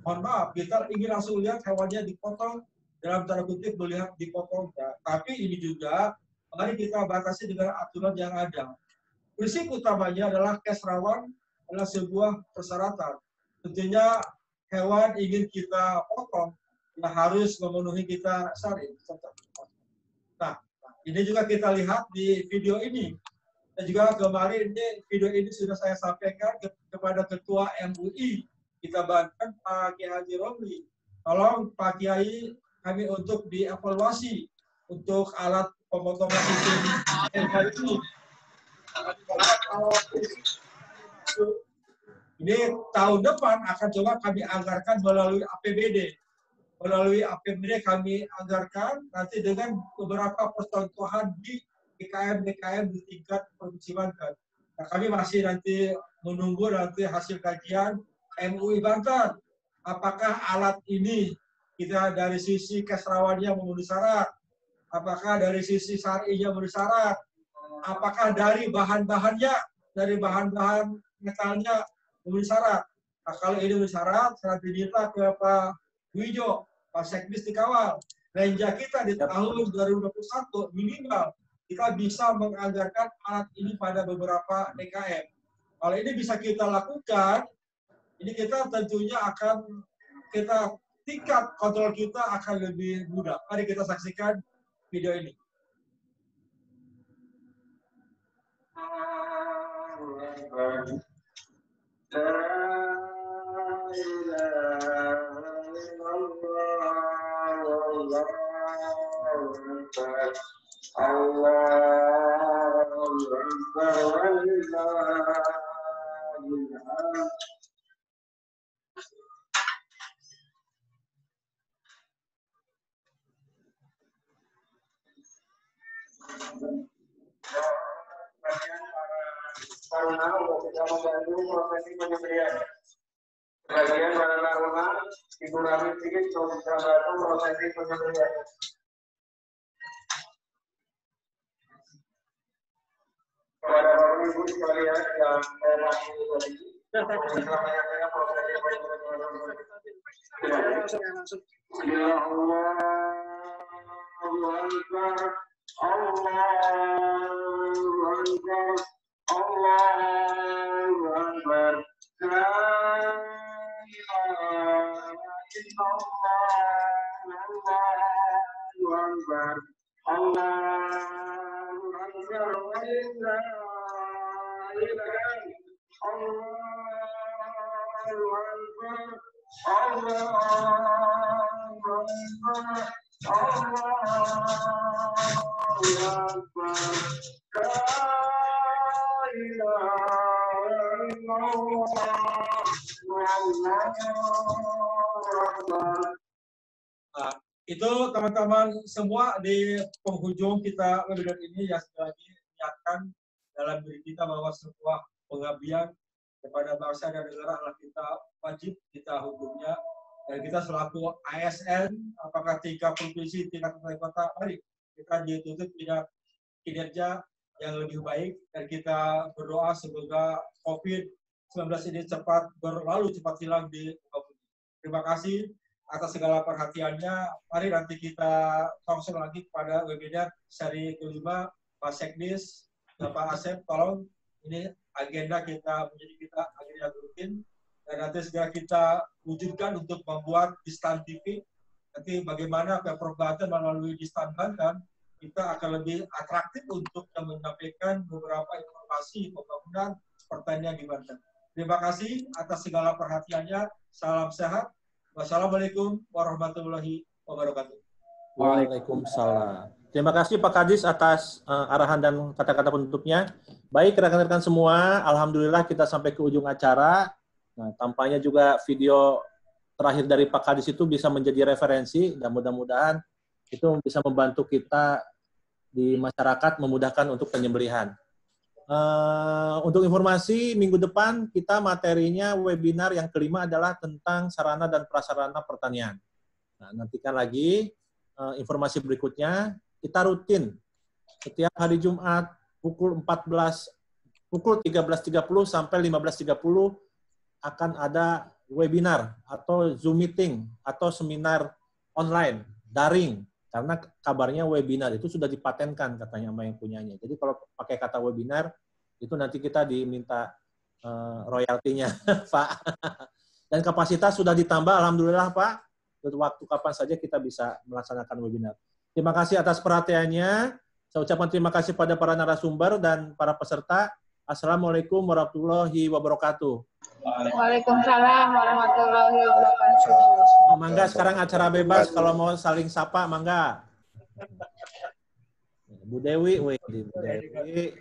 mohon maaf, kita ingin langsung lihat hewannya dipotong, dalam tanda kutip melihat dipotongnya. Tapi ini juga, mari kita batasi dengan aturan yang ada. Prinsip utamanya adalah kes rawan adalah sebuah persyaratan. Tentunya hewan ingin kita potong, ya harus memenuhi kita syari. Nah, ini juga kita lihat di video ini. Dan juga kemarin ini video ini sudah saya sampaikan kepada Ketua MUI kita Banten, Pak Kiai Haji Romli. Tolong Pak Kiai kami untuk dievaluasi untuk alat pemotongan ini. Ini tahun depan akan coba kami anggarkan melalui APBD. Melalui APBD kami anggarkan nanti dengan beberapa percontohan di DKM di tingkat provinsi Banten. Nah, kami masih nanti menunggu nanti hasil kajian MUI Banten. Apakah alat ini kita dari sisi kesrawannya memenuhi syarat? Apakah dari sisi syar'inya memenuhi syarat? Apakah dari bahan-bahannya, dari bahan-bahan metalnya memenuhi syarat? Nah, kalau ini memenuhi syarat, saya diminta ke Pak Wijo, Pak Sekdis dikawal. Renja kita di tahun 2021 minimal kita bisa menganggarkan alat ini pada beberapa DKM. Kalau ini bisa kita lakukan, ini kita tentunya akan tingkat kontrol kita akan lebih mudah. Mari kita saksikan video ini. Bagian para taruna, Ibu Rami sedikit untuk bisa bantu prosesi penyembelihan. Kepada Bapak Ibu sekalian yang saya maksud tadi, setelah menyampaikan prosesi penyembelihan. Ya Allah, Allahu Akbar, Allahu Akbar. Allahu Akbar, Allahu Akbar. Nah, itu teman-teman semua di penghujung kita webinar ini yang sekali lagi niatkan dalam diri kita bahwa sebuah pengabdian kepada bangsa dan negara adalah kita wajib, kita hukumnya, dan kita selaku ASN, apakah tingkat provinsi, tingkat kabupaten kota, mari kita dituntut kinerja yang lebih baik, dan kita berdoa semoga COVID-19 ini cepat berlalu, cepat hilang di muka bumi. Terima kasih atas segala perhatiannya. Mari nanti kita langsung lagi kepada webinar seri kelima. Pak Sekdis, Bapak Asep, tolong ini agenda kita menjadi kita agenda rutin, dan nanti segera kita wujudkan untuk membuat Distan TV. Nanti bagaimana Pemprov Banten melalui Distan Banten kita akan lebih atraktif untuk menyampaikan beberapa informasi pembangunan pertanian di Banten. Terima kasih atas segala perhatiannya. Salam sehat. Wassalamualaikum warahmatullahi wabarakatuh. Waalaikumsalam. Terima kasih Pak Kadis atas arahan dan kata-kata penutupnya. Baik rekan-rekan semua, alhamdulillah kita sampai ke ujung acara. Nah, tampaknya juga video terakhir dari Pak Kadis itu bisa menjadi referensi dan mudah-mudahan itu bisa membantu kita di masyarakat memudahkan untuk penyembelihan. Untuk informasi, minggu depan kita materinya webinar yang kelima adalah tentang sarana dan prasarana pertanian. Nah, nantikan lagi informasi berikutnya. Kita rutin setiap hari Jumat pukul 13.30 sampai 15.30 akan ada webinar atau Zoom meeting atau seminar online daring, karena kabarnya webinar itu sudah dipatenkan katanya sama yang punyanya. Jadi kalau pakai kata webinar itu nanti kita diminta royaltinya, Pak. Dan kapasitas sudah ditambah, alhamdulillah Pak. Waktu kapan saja kita bisa melaksanakan webinar. Terima kasih atas perhatiannya. Saya ucapkan terima kasih pada para narasumber dan para peserta. Assalamualaikum warahmatullahi wabarakatuh. Waalaikumsalam warahmatullahi wabarakatuh. Mangga sekarang acara bebas, kalau mau saling sapa, mangga. Bu Dewi, Bu Dewi.